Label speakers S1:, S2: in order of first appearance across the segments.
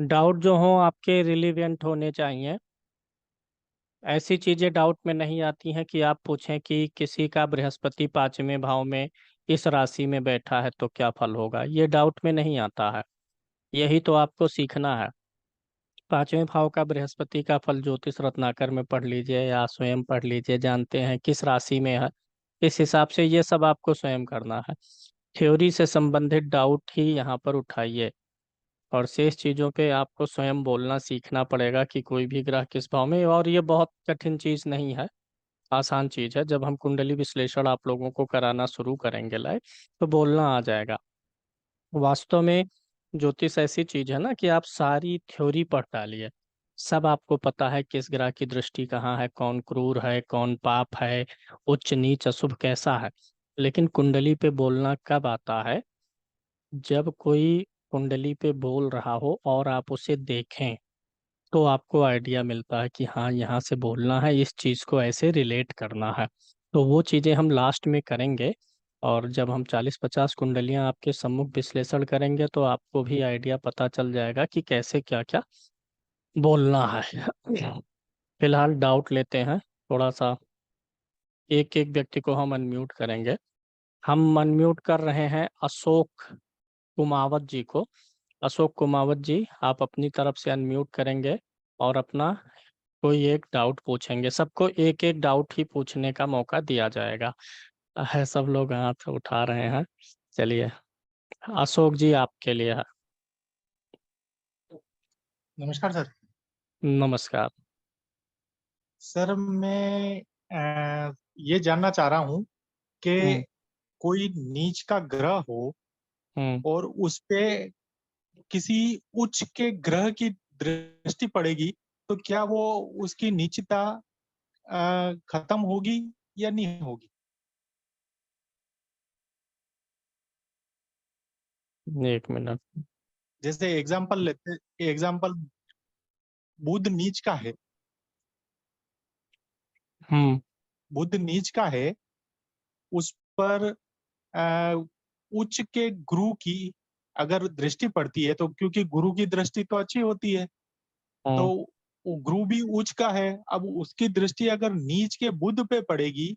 S1: Doubt जो हो आपके रिलीवेंट होने चाहिए। ऐसी चीजें डाउट में नहीं आती हैं कि आप पूछें कि किसी का बृहस्पति पांचवें भाव में इस राशि में बैठा है तो क्या फल होगा। ये डाउट में नहीं आता है। यही तो आपको सीखना है। पांचवें भाव का बृहस्पति का फल ज्योतिष रत्नाकर में पढ़ लीजिए या स्वयं पढ़ लीजिए, जानते हैं किस राशि में है। इस हिसाब से ये सब आपको स्वयं करना है। थ्योरी से संबंधित डाउट ही यहाँ पर उठाइए, और शेष चीज़ों पे आपको स्वयं बोलना सीखना पड़ेगा कि कोई भी ग्रह किस भाव में। और ये बहुत कठिन चीज़ नहीं है, आसान चीज़ है। जब हम कुंडली विश्लेषण आप लोगों को कराना शुरू करेंगे लाइव, तो बोलना आ जाएगा। वास्तव में ज्योतिष ऐसी चीज है ना कि आप सारी थ्योरी पढ़ डालिए, सब आपको पता है किस ग्रह की दृष्टि कहाँ है, कौन क्रूर है, कौन पाप है, उच्च नीच अशुभ कैसा है। लेकिन कुंडली पे बोलना कब आता है? जब कोई कुंडली पे बोल रहा हो और आप उसे देखें, तो आपको आइडिया मिलता है कि हाँ, यहाँ से बोलना है, इस चीज को ऐसे रिलेट करना है। तो वो चीजें हम लास्ट में करेंगे। और जब हम 40-50 कुंडलियां आपके सम्मुख विश्लेषण करेंगे, तो आपको भी आइडिया पता चल जाएगा कि कैसे क्या क्या बोलना है। फिलहाल डाउट लेते हैं थोड़ा सा। एक एक व्यक्ति को हम अनम्यूट करेंगे। हम अनम्यूट कर रहे हैं अशोक कुमावत जी को। अशोक कुमावत जी, आप अपनी तरफ से अनम्यूट करेंगे और अपना कोई एक डाउट पूछेंगे। सबको एक एक डाउट ही पूछने का मौका दिया जाएगा। है, सब लोग हाथ उठा रहे हैं। चलिए, अशोक जी आपके लिए है।
S2: नमस्कार सर।
S1: नमस्कार।
S2: सर मैं ये जानना चाह रहा हूँ
S1: हम्म।
S2: कि कोई नीच का ग्रह हो
S1: हम्म।
S2: और उस पे किसी उच्च के ग्रह की दृष्टि पड़ेगी, तो क्या वो उसकी नीचता खत्म होगी या नहीं होगी?
S1: एक मिनट।
S2: जैसे एग्जाम्पल बुध नीच का है।
S1: हम्म।
S2: बुध नीच का है, उस पर अ, उच्च के गुरु की अगर दृष्टि पड़ती है, तो क्योंकि गुरु की दृष्टि तो अच्छी होती है, तो
S1: हम्म।
S2: वो गुरु भी उच्च का है। अब उसकी दृष्टि अगर नीच के बुध पे पड़ेगी,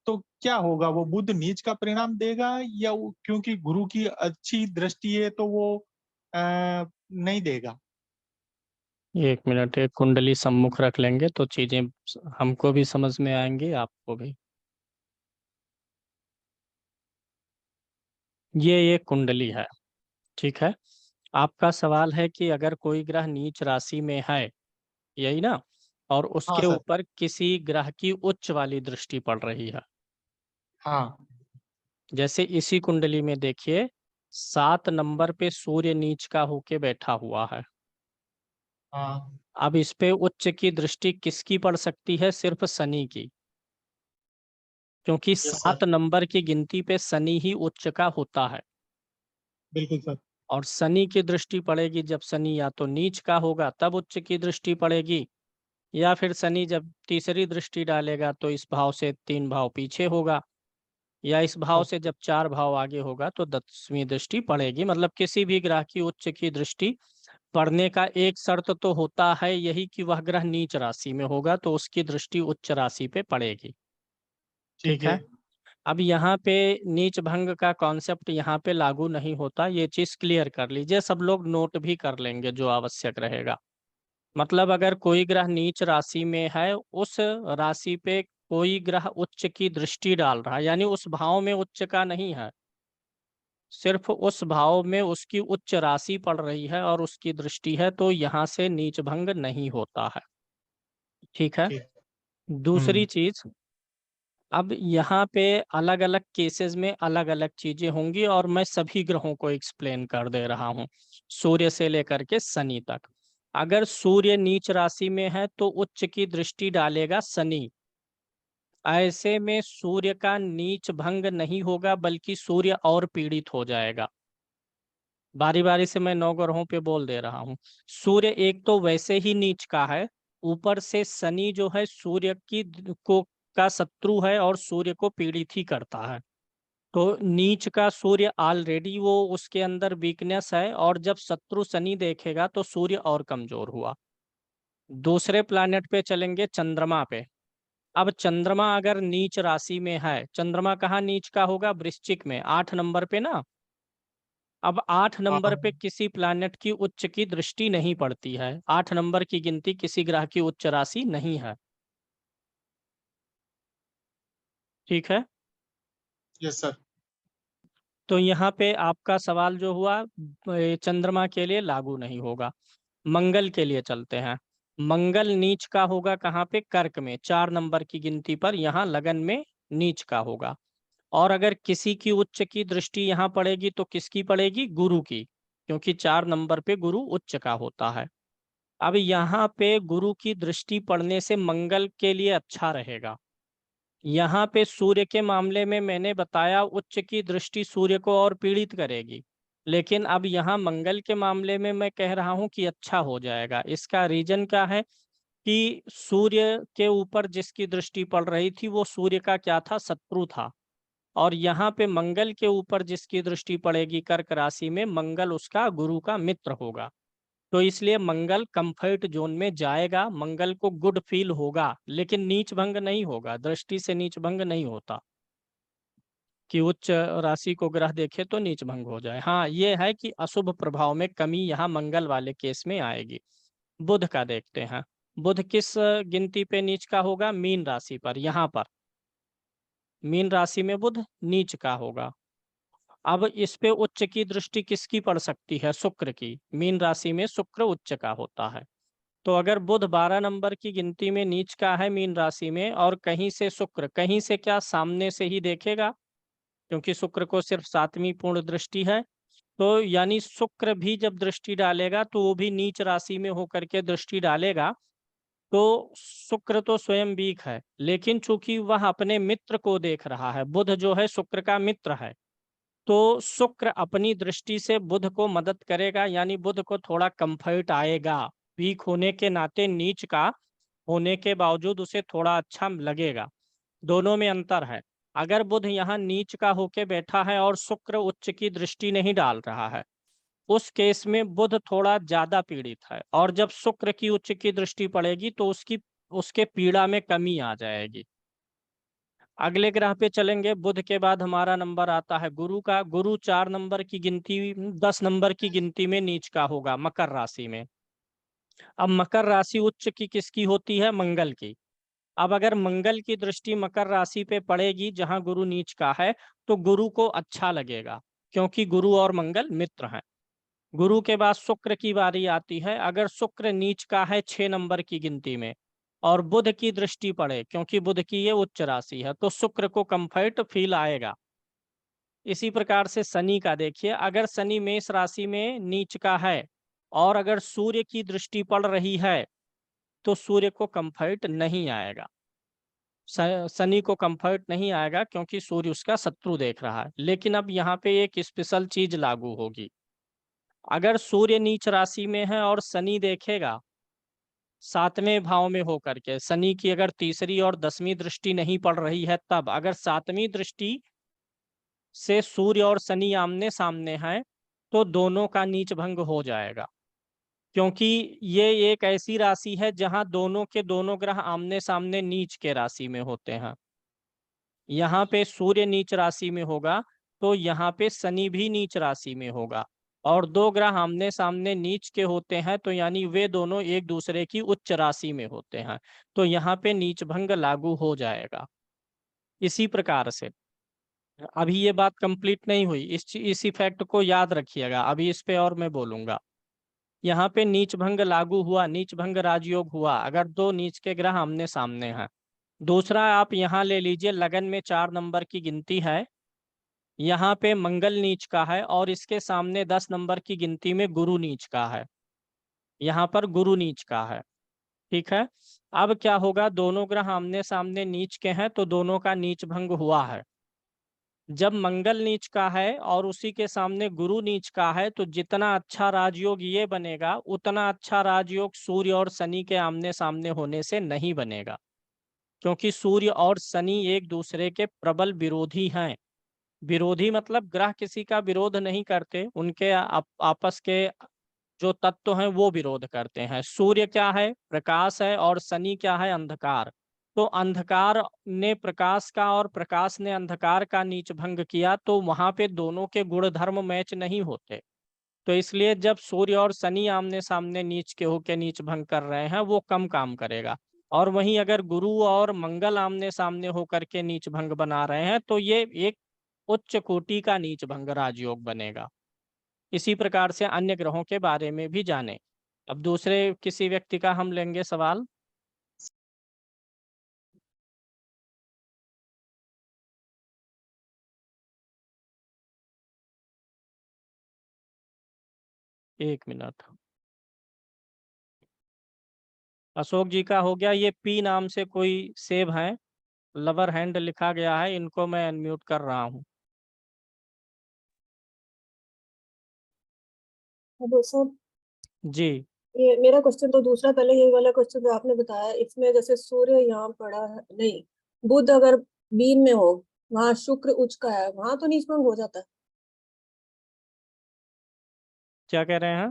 S2: तो क्या होगा? वो बुध नीच का परिणाम देगा, या क्योंकि गुरु की अच्छी दृष्टि है तो वो नहीं देगा?
S1: एक मिनट, एक कुंडली सम्मुख रख लेंगे तो चीजें हमको भी समझ में आएंगी, आपको भी। ये कुंडली है, ठीक है। आपका सवाल है कि अगर कोई ग्रह नीच राशि में है, यही ना, और
S2: हाँ
S1: उसके
S2: सर।
S1: ऊपर किसी ग्रह की उच्च वाली दृष्टि पड़ रही है।
S2: हाँ।
S1: जैसे इसी कुंडली में देखिए, 7 नंबर पे सूर्य नीच का होके बैठा हुआ है।
S2: हाँ।
S1: अब इस पे उच्च की दृष्टि किसकी पड़ सकती है? सिर्फ शनि की, क्योंकि
S2: यस
S1: सात
S2: सर।
S1: नंबर की गिनती पे शनि ही उच्च का होता है।
S2: बिल्कुल सर।
S1: और शनि की दृष्टि पड़ेगी जब शनि या तो नीच का होगा तब उच्च की दृष्टि पड़ेगी, या फिर शनि जब तीसरी दृष्टि डालेगा तो इस भाव से 3 भाव पीछे होगा, या इस भाव से
S2: ओके।
S1: जब 4 भाव आगे होगा तो 10वीं दृष्टि पड़ेगी। मतलब किसी भी ग्रह की उच्च की दृष्टि पड़ने का एक शर्त तो होता है यही कि वह ग्रह नीच राशि में होगा, तो उसकी दृष्टि उच्च राशि पे पड़ेगी।
S2: ठीक
S1: ठीक
S2: है।
S1: है। अब यहाँ पे नीच भंग का कॉन्सेप्ट यहाँ पे लागू नहीं होता, ये चीज क्लियर कर लीजिए। सब लोग नोट भी कर लेंगे जो आवश्यक रहेगा। मतलब अगर कोई ग्रह नीच राशि में है, उस राशि पे कोई ग्रह उच्च की दृष्टि डाल रहा है, यानी उस भाव में उच्च का नहीं है, सिर्फ उस भाव में उसकी उच्च राशि पड़ रही है और उसकी दृष्टि है, तो यहाँ से नीच भंग नहीं होता है। ठीक है।
S2: ओके।
S1: दूसरी
S2: हम्म।
S1: चीज, अब यहाँ पे अलग अलग केसेस में अलग अलग चीजें होंगी और मैं सभी ग्रहों को एक्सप्लेन कर दे रहा हूँ, सूर्य से लेकर के शनि तक। अगर सूर्य नीच राशि में है तो उच्च की दृष्टि डालेगा शनि। ऐसे में सूर्य का नीच भंग नहीं होगा, बल्कि सूर्य और पीड़ित हो जाएगा। बारी बारी से मैं 9 ग्रहों पे बोल दे रहा हूँ। सूर्य एक तो वैसे ही नीच का है, ऊपर से शनि जो है सूर्य की को का शत्रु है और सूर्य को पीड़ित ही करता है। तो नीच का सूर्य ऑलरेडी वो उसके अंदर वीकनेस है, और जब शत्रु शनि देखेगा तो सूर्य और कमजोर हुआ। दूसरे प्लैनेट पे चलेंगे, चंद्रमा पे। अब चंद्रमा अगर नीच राशि में है, चंद्रमा कहाँ नीच का होगा? वृश्चिक में, 8 नंबर पे ना। अब 8 नंबर
S2: हाँ।
S1: पे किसी प्लैनेट की उच्च की दृष्टि नहीं पड़ती है, 8 नंबर की गिनती किसी ग्रह की उच्च राशि नहीं है। ठीक है।
S2: Yes sir.
S1: तो यहाँ पे आपका सवाल जो हुआ चंद्रमा के लिए लागू नहीं होगा। मंगल के लिए चलते हैं। मंगल नीच का होगा कहाँ पे? कर्क में, 4 नंबर की गिनती पर, यहाँ लगन में नीच का होगा। और अगर किसी की उच्च की दृष्टि यहाँ पड़ेगी तो किसकी पड़ेगी? गुरु की, क्योंकि 4 नंबर पे गुरु उच्च का होता है। अब यहाँ पे गुरु की दृष्टि पड़ने से मंगल के लिए अच्छा रहेगा। यहाँ पे सूर्य के मामले में मैंने बताया उच्च की दृष्टि सूर्य को और पीड़ित करेगी, लेकिन अब यहाँ मंगल के मामले में मैं कह रहा हूँ कि अच्छा हो जाएगा। इसका रीजन क्या है कि सूर्य के ऊपर जिसकी दृष्टि पड़ रही थी वो सूर्य का क्या था? शत्रु था। और यहाँ पे मंगल के ऊपर जिसकी दृष्टि पड़ेगी कर्क राशि में, मंगल उसका गुरु का मित्र होगा। तो इसलिए मंगल कंफर्ट जोन में जाएगा, मंगल को गुड फील होगा, लेकिन नीच भंग नहीं होगा। दृष्टि से नीच भंग नहीं होता कि उच्च राशि को ग्रह देखे तो नीच भंग हो जाए। हाँ, ये है कि अशुभ प्रभाव में कमी यहाँ मंगल वाले केस में आएगी। बुध का देखते हैं। बुध किस गिनती पे नीच का होगा? मीन राशि पर। यहाँ पर मीन राशि में बुध नीच का होगा। अब इस पे उच्च की दृष्टि किसकी पड़ सकती है? शुक्र की। मीन राशि में शुक्र उच्च का होता है। तो अगर बुध 12 नंबर की गिनती में नीच का है मीन राशि में, और कहीं से शुक्र, कहीं से क्या, सामने से ही देखेगा, क्योंकि शुक्र को सिर्फ 7वीं पूर्ण दृष्टि है। तो यानी शुक्र भी जब दृष्टि डालेगा तो वो भी नीच राशि में होकर के दृष्टि डालेगा। तो शुक्र तो स्वयं वीक है, लेकिन चूंकि वह अपने मित्र को देख रहा है, बुध जो है शुक्र का मित्र है, तो शुक्र अपनी दृष्टि से बुध को मदद करेगा, यानी बुध को थोड़ा कंफर्ट आएगा। वीक होने के नाते, नीच का होने के बावजूद उसे थोड़ा अच्छा लगेगा। दोनों में अंतर है। अगर बुध यहाँ नीच का होके बैठा है और शुक्र उच्च की दृष्टि नहीं डाल रहा है, उस केस में बुध थोड़ा ज्यादा पीड़ित है, और जब शुक्र की उच्च की दृष्टि पड़ेगी तो उसके पीड़ा में कमी आ जाएगी। अगले ग्रह पे चलेंगे। बुध के बाद हमारा नंबर आता है गुरु का। गुरु 4 नंबर की गिनती, 10 नंबर की गिनती में नीच का होगा मकर राशि में। अब मकर राशि उच्च की किसकी होती है? मंगल की। अब अगर मंगल की दृष्टि मकर राशि पे पड़ेगी जहां गुरु नीच का है, तो गुरु को अच्छा लगेगा, क्योंकि गुरु और मंगल मित्र हैं। गुरु के बाद शुक्र की बारी आती है। अगर शुक्र नीच का है 6 नंबर की गिनती में, और बुध की दृष्टि पड़े, क्योंकि बुध की ये उच्च राशि है, तो शुक्र को कंफर्ट फील आएगा। इसी प्रकार से शनि का देखिए। अगर शनि मेष राशि में नीच का है और अगर सूर्य की दृष्टि पड़ रही है, तो सूर्य को कंफर्ट नहीं आएगा। शनि को कंफर्ट नहीं आएगा, क्योंकि सूर्य उसका शत्रु देख रहा है। लेकिन अब यहाँ पे एक स्पेशल चीज लागू होगी। अगर सूर्य नीच राशि में है और शनि देखेगा 7वें भाव में होकर के, शनि की अगर तीसरी और 10वीं दृष्टि नहीं पड़ रही है, तब अगर 7वीं दृष्टि से सूर्य और शनि आमने सामने हैं, तो दोनों का नीच भंग हो जाएगा। क्योंकि ये एक ऐसी राशि है जहां दोनों के दोनों ग्रह आमने सामने नीच के राशि में होते हैं। यहाँ पे सूर्य नीच राशि में होगा, तो यहाँ पे शनि भी नीच राशि में होगा, और दो ग्रह आमने सामने नीच के होते हैं, तो यानी वे दोनों एक दूसरे की उच्च राशि में होते हैं। तो यहाँ पे नीच भंग लागू हो जाएगा। इसी प्रकार से अभी ये बात कंप्लीट नहीं हुई, इस इफेक्ट को याद रखिएगा, अभी इस पे और मैं बोलूंगा। यहाँ पे नीच भंग लागू हुआ, नीच भंग राजयोग हुआ, अगर दो नीच के ग्रह आमने सामने हैं। दूसरा, आप यहाँ ले लीजिए, लगन में 4 नंबर की गिनती है, यहाँ पे मंगल नीच का है, और इसके सामने 10 नंबर की गिनती में गुरु नीच का है। यहाँ पर गुरु नीच का है। ठीक है। अब क्या होगा? दोनों ग्रह आमने सामने नीच के हैं, तो दोनों का नीच भंग हुआ है। जब मंगल नीच का है और उसी के सामने गुरु नीच का है, तो जितना अच्छा राजयोग ये बनेगा, उतना अच्छा राजयोग सूर्य और शनि के आमने सामने होने से नहीं बनेगा, क्योंकि सूर्य और शनि एक दूसरे के प्रबल विरोधी हैं। विरोधी मतलब ग्रह किसी का विरोध नहीं करते, उनके आपस के जो तत्व हैं वो विरोध करते हैं। सूर्य क्या है? प्रकाश है। और शनि क्या है? अंधकार। तो अंधकार ने प्रकाश का और प्रकाश ने अंधकार का नीच भंग किया, तो वहां पे दोनों के गुण धर्म मैच नहीं होते। तो इसलिए जब सूर्य और शनि आमने सामने नीच के होके नीच भंग कर रहे हैं, वो कम काम करेगा। और वहीं अगर गुरु और मंगल आमने सामने होकर के नीच भंग बना रहे हैं, तो ये एक उच्च कोटि का नीच भंग राजयोग बनेगा। इसी प्रकार से अन्य ग्रहों के बारे में भी जाने। अब दूसरे किसी व्यक्ति का हम लेंगे सवाल। एक मिनट। अशोक जी का हो गया। ये पी नाम से कोई सेब है, लवर हैंड लिखा गया है, इनको मैं अनम्यूट कर रहा हूँ।
S3: हेलो सर,
S1: जी।
S3: ये मेरा क्वेश्चन तो दूसरा, पहले ये वाला क्वेश्चन जो आपने बताया इसमें जैसे सूर्य यहाँ पड़ा है, नहीं, बुध अगर मीन में हो, वहां शुक्र उच्च का है, वहां तो नीच भंग हो जाता है।
S1: क्या कह रहे हैं?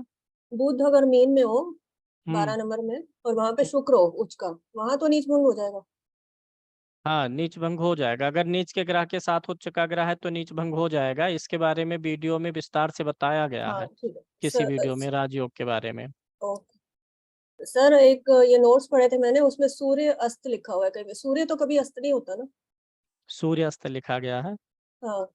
S3: बुध अगर मीन में हो
S1: हम्म।
S3: 12 नंबर में, और वहां पे शुक्र हो उच्च का, वहां तो नीच भंग हो जाएगा।
S1: हाँ, नीच भंग हो जाएगा। अगर नीच के ग्रह के साथ उच्च का ग्रह है तो नीच भंग हो जाएगा। इसके बारे में वीडियो में विस्तार से बताया गया
S3: हाँ
S1: है,
S3: ठीक है
S1: किसी
S3: सर।
S1: वीडियो में राजयोग के बारे में।
S3: ओके सर, एक ये नोट्स पढ़े थे मैंने, उसमें सूर्य अस्त लिखा हुआ है कहीं पे। सूर्य तो कभी अस्त नहीं होता ना?
S1: सूर्य अस्त लिखा गया है।
S3: हाँ।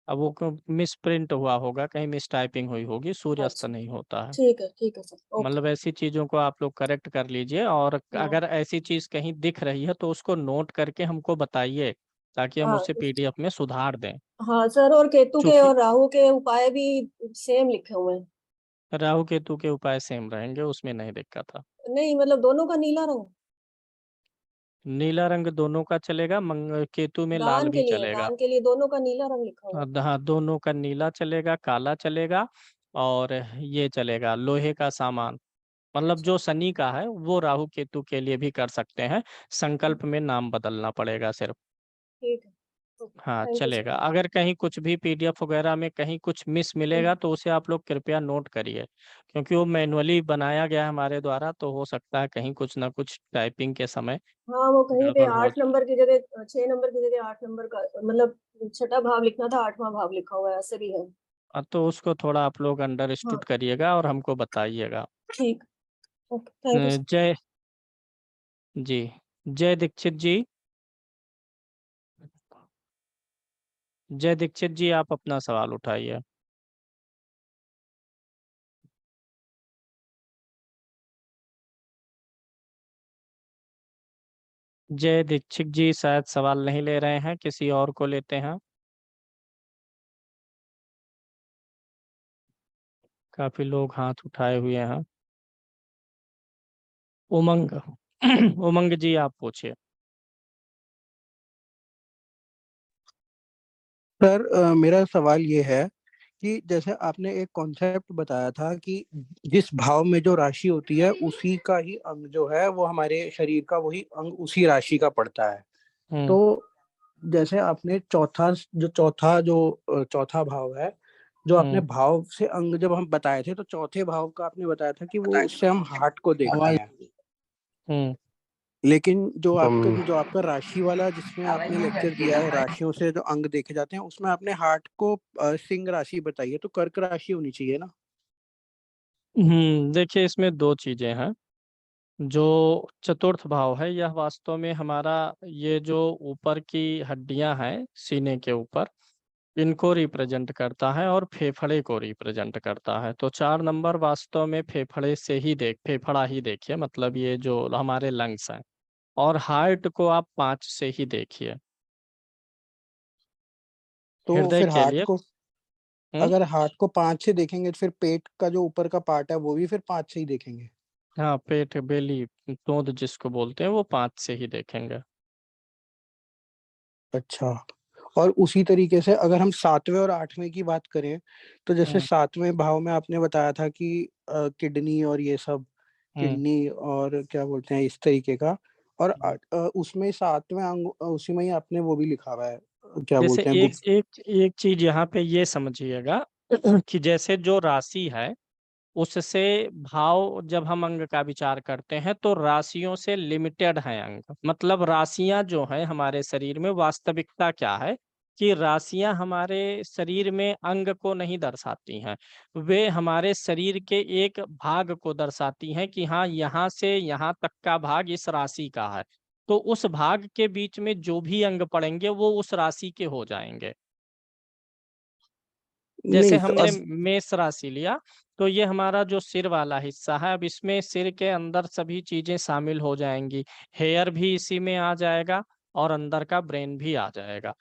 S1: अब वो मिस प्रिंट हुआ होगा, कहीं मिस टाइपिंग हुई होगी, सूर्य अस्त
S3: अच्छा,
S1: नहीं होता है।
S3: ठीक है सर, ओके।
S1: मतलब ऐसी चीजों को आप लोग करेक्ट कर लीजिए, और
S3: हाँ
S1: अगर ऐसी चीज कहीं दिख रही है तो उसको नोट करके हमको बताइए, ताकि हम
S3: हाँ
S1: उसे पीडीएफ में सुधार दें।
S3: हाँ सर, और केतु के
S1: चूंकि
S3: और राहु के उपाय भी सेम लिखे हुए हैं।
S1: राहु केतु के उपाय सेम रहेंगे, उसमें नहीं दिक्कत है।
S3: नहीं मतलब दोनों का नीला रंग।
S1: नीला रंग दोनों का चलेगा, केतु में लाल भी चलेगा।
S3: दान के लिए दोनों का नीला रंग लिखा हुआ है।
S1: हाँ, दोनों का नीला चलेगा, काला चलेगा। और ये चलेगा लोहे का सामान। मतलब जो शनि का है वो राहु केतु के लिए भी कर सकते हैं। संकल्प में नाम बदलना पड़ेगा सिर्फ।
S3: ठीक है, ओके,
S1: हाँ,
S3: थैंक यू सर।
S1: चलेगा। अगर कहीं कुछ भी पीडीएफ वगैरह में कहीं कुछ मिस मिलेगा तो उसे आप लोग कृपया नोट करिए, क्योंकि वो मैनुअली बनाया गया है हमारे द्वारा, तो हो सकता है कहीं कुछ ना कुछ टाइपिंग के समय
S3: हाँ, वो कहीं पे
S1: गड़बड़ हो।
S3: 8 नंबर की जगह 6 नंबर की जगह 8 नंबर का, मतलब छठा भाव लिखना था, 8वां भाव लिखा हुआ है, ऐसे भी है।
S1: तो उसको थोड़ा आप लोग
S3: हाँ
S1: अंडरस्टूड करिएगा और हमको बताइएगा।
S3: ठीक, ओके, थैंक यू सर।
S1: जय जी। जय दीक्षित जी। जय दीक्षित जी, आप अपना सवाल उठाइए। जय दीक्षित जी शायद सवाल नहीं ले रहे हैं, किसी और को लेते हैं। काफी लोग हाथ उठाए हुए हैं। उमंग। उमंग जी, आप पूछिए।
S4: सर मेरा सवाल ये है कि जैसे आपने एक कॉन्सेप्ट बताया था कि जिस भाव में जो राशि होती है उसी का ही अंग जो है वो हमारे शरीर का वही अंग उसी राशि का पड़ता है।
S1: हम्म।
S4: तो जैसे आपने चौथा भाव है, जो आपने
S1: हम्म।
S4: भाव से अंग जब हम बताए थे, तो चौथे भाव का आपने बताया था कि वो उससे हम हार्ट को देखते
S5: आवाज
S4: हैं।
S1: हम्म।
S4: लेकिन जो आपका राशि वाला जिसमें आपने लेक्चर दिया है, राशियों से जो अंग देखे जाते हैं, उसमें आपने हार्ट को सिंह राशि बताई है, तो कर्क राशि होनी चाहिए ना?
S1: देखिए, इसमें दो चीजें हैं। जो चतुर्थ भाव है, यह वास्तव में हमारा, ये जो ऊपर की हड्डियां हैं सीने के ऊपर, इनको रिप्रेजेंट करता है, और फेफड़े को रिप्रेजेंट करता है। तो 4 नंबर वास्तव में फेफड़ा ही देखिए, मतलब ये जो हमारे लंग्स हैं। और हार्ट को आप 5 से ही देखिए,
S4: तो
S1: हृदय
S4: फिर
S1: के लिए। हम्म।
S4: अगर हार्ट को 5 से देखेंगे तो फिर पेट का जो ऊपर का पार्ट है वो भी फिर 5 से ही देखेंगे?
S1: हाँ, पेट, बेली, तोंद जिसको बोलते हैं, वो 5 से ही देखेंगे।
S4: अच्छा। और उसी तरीके से अगर हम 7वें और 8वें की बात करें, तो जैसे
S1: हम्म।
S4: 7वें भाव में आपने बताया था कि किडनी और ये सब,
S1: हम्म।
S4: किडनी और क्या बोलते हैं इस तरीके का। और उसमें 7वें अंग उसी में ही आपने वो भी लिखा हुआ है, क्या
S1: जैसे
S4: बोलते हैं
S1: एक एक एक चीज यहाँ पे ये समझिएगा कि जैसे जो राशि है उससे भाव, जब हम अंग का विचार करते हैं तो राशियों से लिमिटेड है अंग। मतलब राशियां जो है हमारे शरीर में, वास्तविकता क्या है कि राशियां हमारे शरीर में अंग को नहीं दर्शाती हैं, वे हमारे शरीर के एक भाग को दर्शाती हैं कि हाँ यहाँ से यहाँ तक का भाग इस राशि का है। तो उस भाग के बीच में जो भी अंग पड़ेंगे वो उस राशि के हो जाएंगे। जैसे
S4: नहीं तो
S1: हमने
S4: अब
S1: मेष राशि लिया, तो ये हमारा जो सिर वाला हिस्सा है, अब इसमें सिर के अंदर सभी चीजें शामिल हो जाएंगी। हेयर भी इसी में आ जाएगा और अंदर का ब्रेन भी आ जाएगा।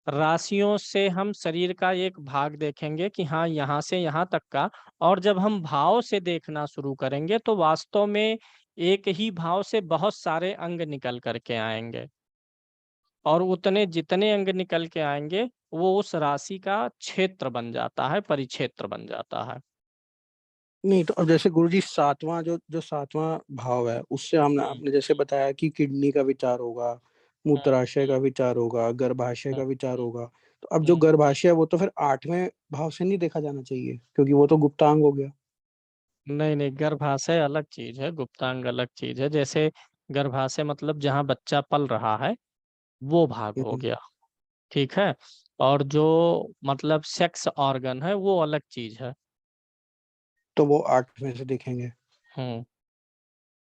S1: राशियों से हम शरीर का एक भाग देखेंगे कि हाँ यहाँ से यहाँ तक का, और जब हम भाव से देखना शुरू करेंगे तो वास्तव में एक ही भाव से बहुत सारे अंग निकल करके आएंगे, और उतने जितने अंग निकल के आएंगे वो उस राशि का क्षेत्र बन जाता है, परिक्षेत्र बन जाता है।
S4: नहीं तो अब जैसे गुरुजी सातवां जो जो सातवां भाव है उससे हमने
S1: हम्म,
S4: आपने जैसे बताया कि किडनी का विचार होगा,
S1: हम्म,
S4: मूत्राशय का विचार होगा, गर्भाशय का
S1: हम्म,
S4: विचार होगा। तो अब जो
S1: हम्म।
S4: गर्भाशय है वो तो फिर आठवें भाव से नहीं देखा जाना चाहिए क्योंकि वो तो गुप्तांग हो गया।
S1: नहीं नहीं, गर्भाशय अलग चीज है, गुप्तांग अलग चीज है। जैसे गर्भाशय मतलब जहाँ बच्चा पल रहा है वो भाग हो
S4: हम्म,
S1: गया, ठीक है। और जो मतलब सेक्स ऑर्गन है वो अलग चीज है।
S4: तो वो आठवें से देखेंगे।
S1: हम्म,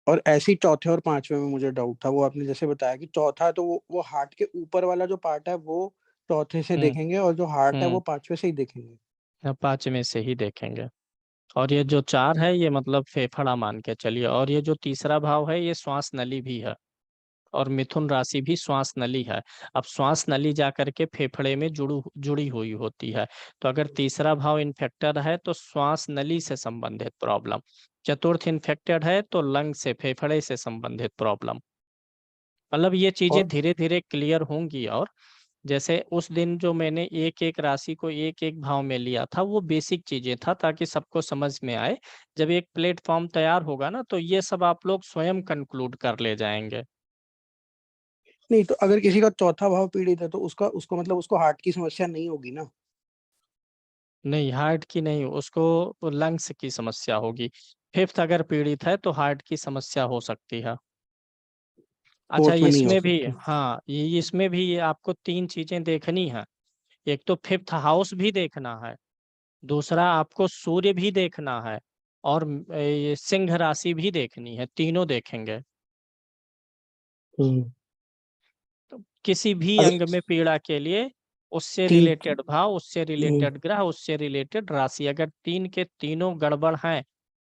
S4: और ऐसे ही चौथे और पांचवे में मुझे डाउट था, वो आपने जैसे बताया कि चौथा है तो वो हार्ट के ऊपर वाला जो पार्ट है वो चौथे से
S1: हम्म,
S4: देखेंगे और जो हार्ट है वो
S1: हम्म।
S4: पांचवे से ही देखेंगे।
S1: पांचवें से ही देखेंगे। और ये जो चार है ये मतलब फेफड़ा मान के चलिए, और ये जो तीसरा भाव है ये श्वास नली भी है, और मिथुन राशि भी श्वास नली है। अब श्वास नली जा करके फेफड़े में जुड़ी हुई होती है। तो अगर तीसरा भाव इन्फेक्टेड है तो श्वास नली से संबंधित प्रॉब्लम, चतुर्थ इन्फेक्टेड है तो लंग से, फेफड़े से संबंधित प्रॉब्लम। मतलब ये चीजें
S4: और
S1: धीरे धीरे क्लियर होंगी। और जैसे उस दिन जो मैंने एक एक राशि को एक एक भाव में लिया था वो बेसिक चीजें था ताकि सबको समझ में आए। जब एक प्लेटफॉर्म तैयार होगा ना तो ये सब आप लोग स्वयं कंक्लूड कर ले जाएंगे।
S4: नहीं तो अगर किसी का चौथा भाव पीड़ित है तो उसका उसको मतलब उसको हार्ट की समस्या नहीं होगी ना।
S1: नहीं, हार्ट की नहीं, उसको लंग्स की समस्या होगी। फिफ्थ अगर पीड़ित है तो हार्ट की समस्या हो सकती है। अच्छा,
S4: फोर्थ में नहीं हो
S1: इसमें भी,
S4: सकती।
S1: हाँ ये इसमें भी ये आपको तीन चीजें देखनी है। एक तो फिफ्थ हाउस भी देखना है, दूसरा आपको सूर्य भी देखना है, और ये सिंह राशि भी देखनी है, तीनों देखेंगे।
S4: हम्म।
S1: तो किसी भी
S4: अगर
S1: अंग में पीड़ा के लिए उससे
S4: तीन
S1: रिलेटेड भाव, उससे
S4: हम्म,
S1: रिलेटेड ग्रह, उससे रिलेटेड राशि, अगर तीन के तीनों गड़बड़ हैं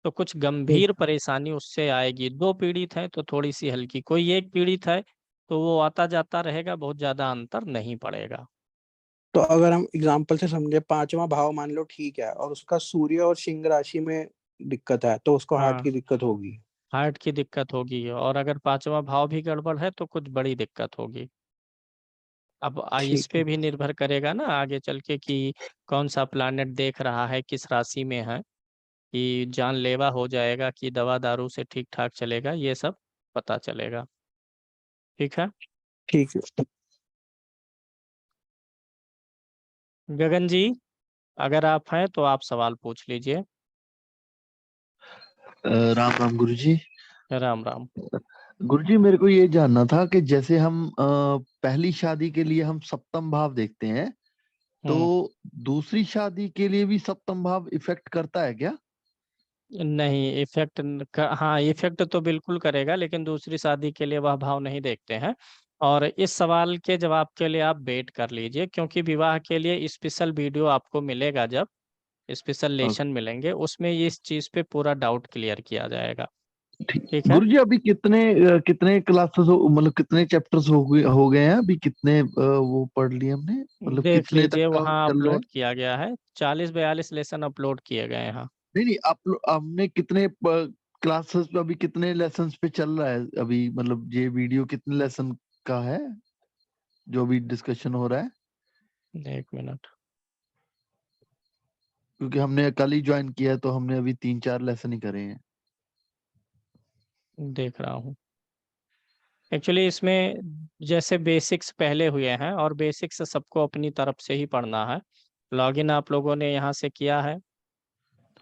S1: तो कुछ
S4: हम्म।
S1: गंभीर परेशानी उससे आएगी। दो पीड़ित है तो थोड़ी सी हल्की, कोई एक पीड़ित है तो वो आता जाता रहेगा, बहुत ज्यादा अंतर नहीं पड़ेगा।
S4: तो अगर हम एग्जाम्पल से समझे पांचवा भाव मान लो ठीक है और उसका सूर्य और सिंह राशि में दिक्कत है तो उसको हार्ट
S1: हाँ,
S4: की दिक्कत होगी।
S1: हार्ट की दिक्कत होगी, और अगर पांचवा भाव भी गड़बड़ है तो कुछ बड़ी दिक्कत होगी। अब इस
S4: ठीक
S1: पे
S4: है।
S1: भी निर्भर करेगा ना आगे चल के कि कौन सा प्लैनेट देख रहा है, किस राशि में है, कि जानलेवा हो जाएगा कि दवा दारू से ठीक ठाक चलेगा, ये सब पता चलेगा। ठीक है।
S4: ठीक है।
S1: गगन जी, अगर आप हैं तो आप सवाल पूछ लीजिए।
S5: राम राम गुरुजी।
S1: राम राम।
S5: गुरुजी मेरे को ये जानना था कि जैसे हम पहली शादी के लिए हम सप्तम भाव देखते हैं, तो
S1: हम्म।
S5: दूसरी शादी के लिए भी सप्तम भाव इफेक्ट करता है क्या?
S1: नहीं, इफेक्ट हाँ इफेक्ट तो बिल्कुल करेगा, लेकिन दूसरी शादी के लिए वह भाव नहीं देखते हैं। और इस सवाल के जवाब के लिए आप वेट कर लीजिए, क्योंकि विवाह के लिए स्पेशल वीडियो आपको मिलेगा, जब स्पेशल
S5: अ,
S1: लेसन मिलेंगे उसमें इस चीज पे पूरा डाउट क्लियर किया जाएगा।
S5: ठीक।
S1: ठीक है।
S5: गुरुजी अभी कितने क्लासेस मतलब कितने चैप्टर्स हो गए हैं अभी, कितने वो पढ़ लिए हमने, मतलब
S1: देख
S5: कितने तक
S1: लीजिए
S5: का
S1: वहाँ
S5: चल रहा है?
S1: अपलोड किया गया है, 40 42 लेसन अपलोड किए गए हैं। हाँ।
S5: नहीं नहीं, आप हमने कितने क्लासेस पे अभी कितने लेसन्स पे चल रहा है अभी, मतलब ये वीडियो कितने लेसन का है जो अभी डिस्कशन हो रहा है?
S1: एक मिनट,
S5: क्योंकि हमने कल ही ज्वाइन किया है तो हमने अभी 3 4 लेसन ही करे हैं।
S1: देख रहा हूँ। एक्चुअली इसमें जैसे बेसिक्स पहले हुए हैं और बेसिक्स सबको अपनी तरफ से ही पढ़ना है। लॉगिन आप लोगों ने यहाँ से किया है,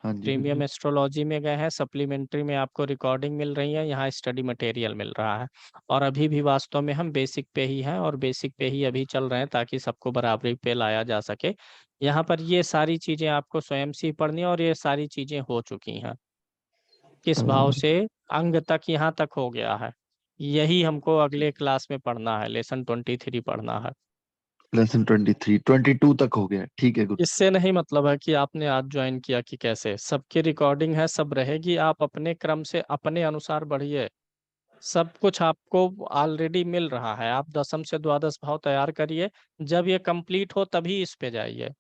S5: हाँ जी
S1: प्रीमियम
S5: गुरुजी।
S1: एस्ट्रोलॉजी में गए हैं, सप्लीमेंट्री में आपको रिकॉर्डिंग मिल रही है, यहाँ स्टडी मटेरियल मिल रहा है। और अभी भी वास्तव में हम बेसिक पे ही हैं और बेसिक पे ही अभी चल रहे हैं ताकि सबको बराबरी पे लाया जा सके। यहाँ पर ये सारी चीज़ें आपको स्वयं से ही पढ़नी है और ये सारी चीज़ें हो चुकी हैं। किस भाव से अंग तक यहाँ तक हो गया है, यही हमको अगले क्लास में पढ़ना है, लेसन 23 पढ़ना है।
S5: लेसन 23 22 तक हो गया, ठीक है गुरु।
S1: इससे नहीं मतलब है कि आपने आज ज्वाइन किया कि कैसे, सबकी रिकॉर्डिंग है, सब रहेगी, आप अपने क्रम से अपने अनुसार बढ़िए। सब कुछ आपको ऑलरेडी मिल रहा है, आप दशम से द्वादश भाव तैयार करिए, जब ये कंप्लीट हो तभी इस पे जाइए।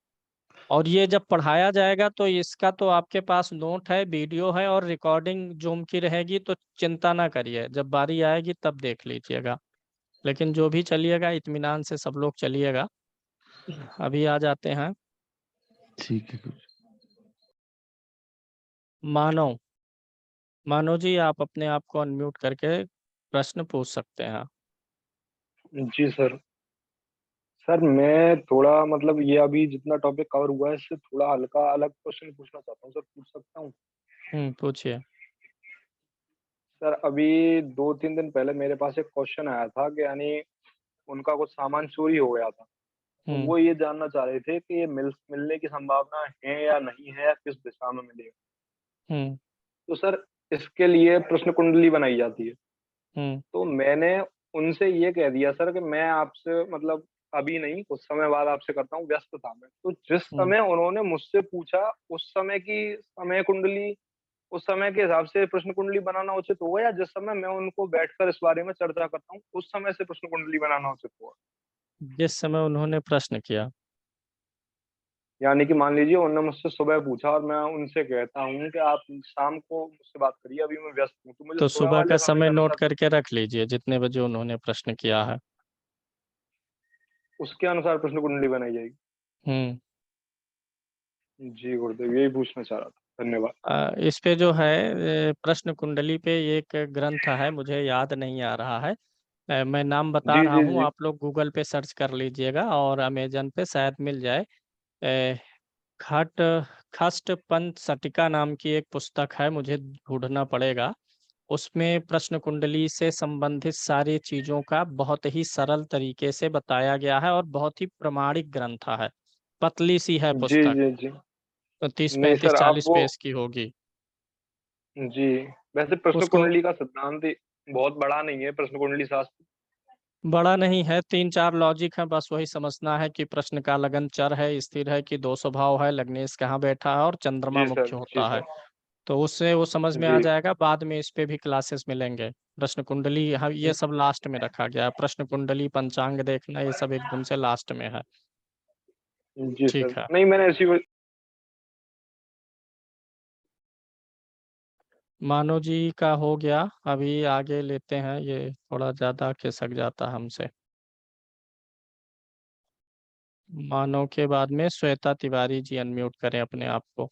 S1: और ये जब पढ़ाया जाएगा तो इसका तो आपके पास नोट है, वीडियो है और रिकॉर्डिंग जूम की रहेगी, तो चिंता ना करिए, जब बारी आएगी तब देख लीजिएगा। लेकिन जो भी चलिएगा इत्मीनान से सब लोग चलिएगा। अभी आ जाते हैं
S5: ठीक है गुरु।
S1: मानव। मानव जी, आप अपने आप को अनम्यूट करके प्रश्न पूछ सकते हैं।
S6: जी सर। सर मैं थोड़ा मतलब ये अभी जितना टॉपिक कवर हुआ है इससे थोड़ा हल्का अलग क्वेश्चन पूछना चाहता हूँ सर, पूछ सकता हूँ?
S1: पूछिए।
S6: सर अभी 2-3 दिन पहले मेरे पास एक क्वेश्चन आया था कि यानी उनका कुछ सामान चोरी हो गया था, तो
S1: हम्म
S6: वो ये जानना चाह रहे थे कि ये मिलने की संभावना है या नहीं है, या किस दिशा में मिलेगा।
S1: हम्म
S6: तो सर इसके लिए प्रश्न कुंडली बनाई जाती है।
S1: हम्म
S6: तो मैंने उनसे ये कह दिया सर कि मैं आपसे मतलब अभी नहीं, कुछ समय बाद आपसे करता हूँ, व्यस्त था मैं। तो जिस
S1: हम्म
S6: समय उन्होंने मुझसे पूछा उस समय की समय कुंडली, उस समय के हिसाब से प्रश्न कुंडली बनाना उचित होगा, या जिस समय मैं उनको बैठकर इस बारे में चर्चा करता हूँ उस समय से प्रश्न कुंडली बनाना उचित होगा?
S1: जिस समय उन्होंने प्रश्न किया।
S6: यानी कि मान लीजिए उन्होंने मुझसे सुबह पूछा और मैं उनसे कहता हूँ कि आप शाम को मुझसे बात करिए, अभी मैं व्यस्त हूँ, तो मुझे
S1: तो
S6: सुबह
S1: सुबह
S6: वाले
S1: का
S6: समय के
S1: समय नोट
S6: अनुसार
S1: करके रख लीजिए, जितने बजे उन्होंने प्रश्न किया है।
S6: उसके अनुसार प्रश्न कुंडली बनाई जाएगी।
S1: हम्म
S6: जी गुरुदेव, यही पूछना चाह रहा था, धन्यवाद।
S1: इस पे जो है प्रश्न कुंडली पे एक ग्रंथ है, मुझे याद नहीं आ रहा है। मैं नाम बता
S6: जी
S1: रहा
S6: जी
S1: हूँ,
S6: जी।
S1: आप लोग गूगल पे सर्च कर लीजिएगा और अमेजन पे शायद मिल जाए। अ, खट खस्ट पंच सटिका नाम की एक पुस्तक है, मुझे ढूंढना पड़ेगा। उसमें प्रश्न कुंडली से संबंधित सारी चीजों का बहुत ही सरल तरीके से बताया गया है और बहुत ही प्रमाणिक ग्रंथ है। पतली सी है
S6: जी
S1: पुस्तक,
S6: जी जी।
S1: तो तीस
S6: नहीं
S1: पैंतीस
S6: सर आप
S1: चालीस
S6: वो,
S1: पेज की होगी।
S6: जी, वैसे प्रश्न
S1: उसको
S6: कुंडली का सिद्धांत बहुत बड़ा नहीं है, प्रश्न कुंडली शास्त्र।
S1: बड़ा नहीं है, 3-4 लॉजिक है, बस वही समझना है कि प्रश्न का लगन चर है, स्थिर है कि दो स्वभाव है, लग्नेश कहाँ बैठा है और चंद्रमा
S6: जी सर,
S1: मुख्य
S6: जी
S1: होता है।
S6: सर।
S1: तो उससे वो समझ में आ
S6: जी
S1: जाएगा, बाद में इस पे भी क्लासेस मिलेंगे। प्रश्न कुंडली यहाँ ये सब लास्ट में रखा गया है, प्रश्न कुंडली पंचांग देखना ये सब एकदम से लास्ट में है।
S6: जी
S1: ठीक
S6: सर,
S1: है,
S6: नहीं मैंने इसी
S1: मानो जी का हो गया। अभी आगे लेते हैं, ये थोड़ा ज्यादा खिसक जाता हमसे। मानव के बाद में श्वेता तिवारी जी, अनम्यूट करें अपने आप को।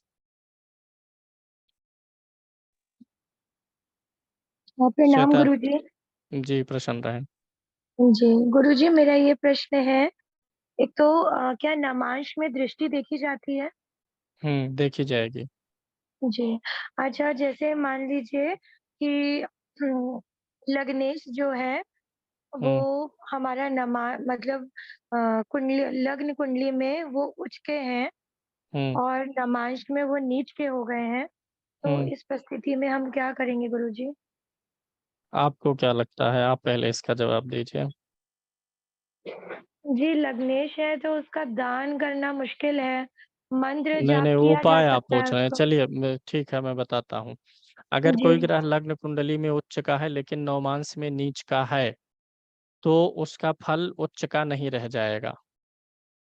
S7: प्रणाम
S1: श्वेता
S7: गुरुजी।
S1: जी, प्रसन्न रहे।
S7: जी गुरुजी, मेरा ये प्रश्न है, एक तो क्या नमांश में दृष्टि देखी जाती है?
S1: देखी जाएगी।
S7: जी। अच्छा, जैसे मान लीजिए कि लग्नेश जो है वो
S1: हम्म
S7: हमारा नमा मतलब कुंडली, लग्न कुंडली में वो उच्च के हैं
S1: हम्म
S7: और नमांश में वो नीच के हो गए हैं, तो
S1: हम्म
S7: इस परिस्थिति में हम क्या करेंगे गुरुजी?
S1: आपको क्या लगता है, आप पहले इसका जवाब दीजिए।
S7: जी, लग्नेश है तो उसका दान करना मुश्किल है, मंत्र
S1: नहीं
S7: जाप
S1: नहीं,
S7: किया जा
S1: उपाय आप
S7: सकता है
S1: पूछ रहे हैं,
S7: उसको।
S1: चलिए ठीक है, मैं बताता हूँ। अगर
S7: जी।
S1: कोई ग्रह लग्न कुंडली में उच्च का है लेकिन नवमांश में नीच का है, तो उसका फल उच्च का नहीं रह जाएगा।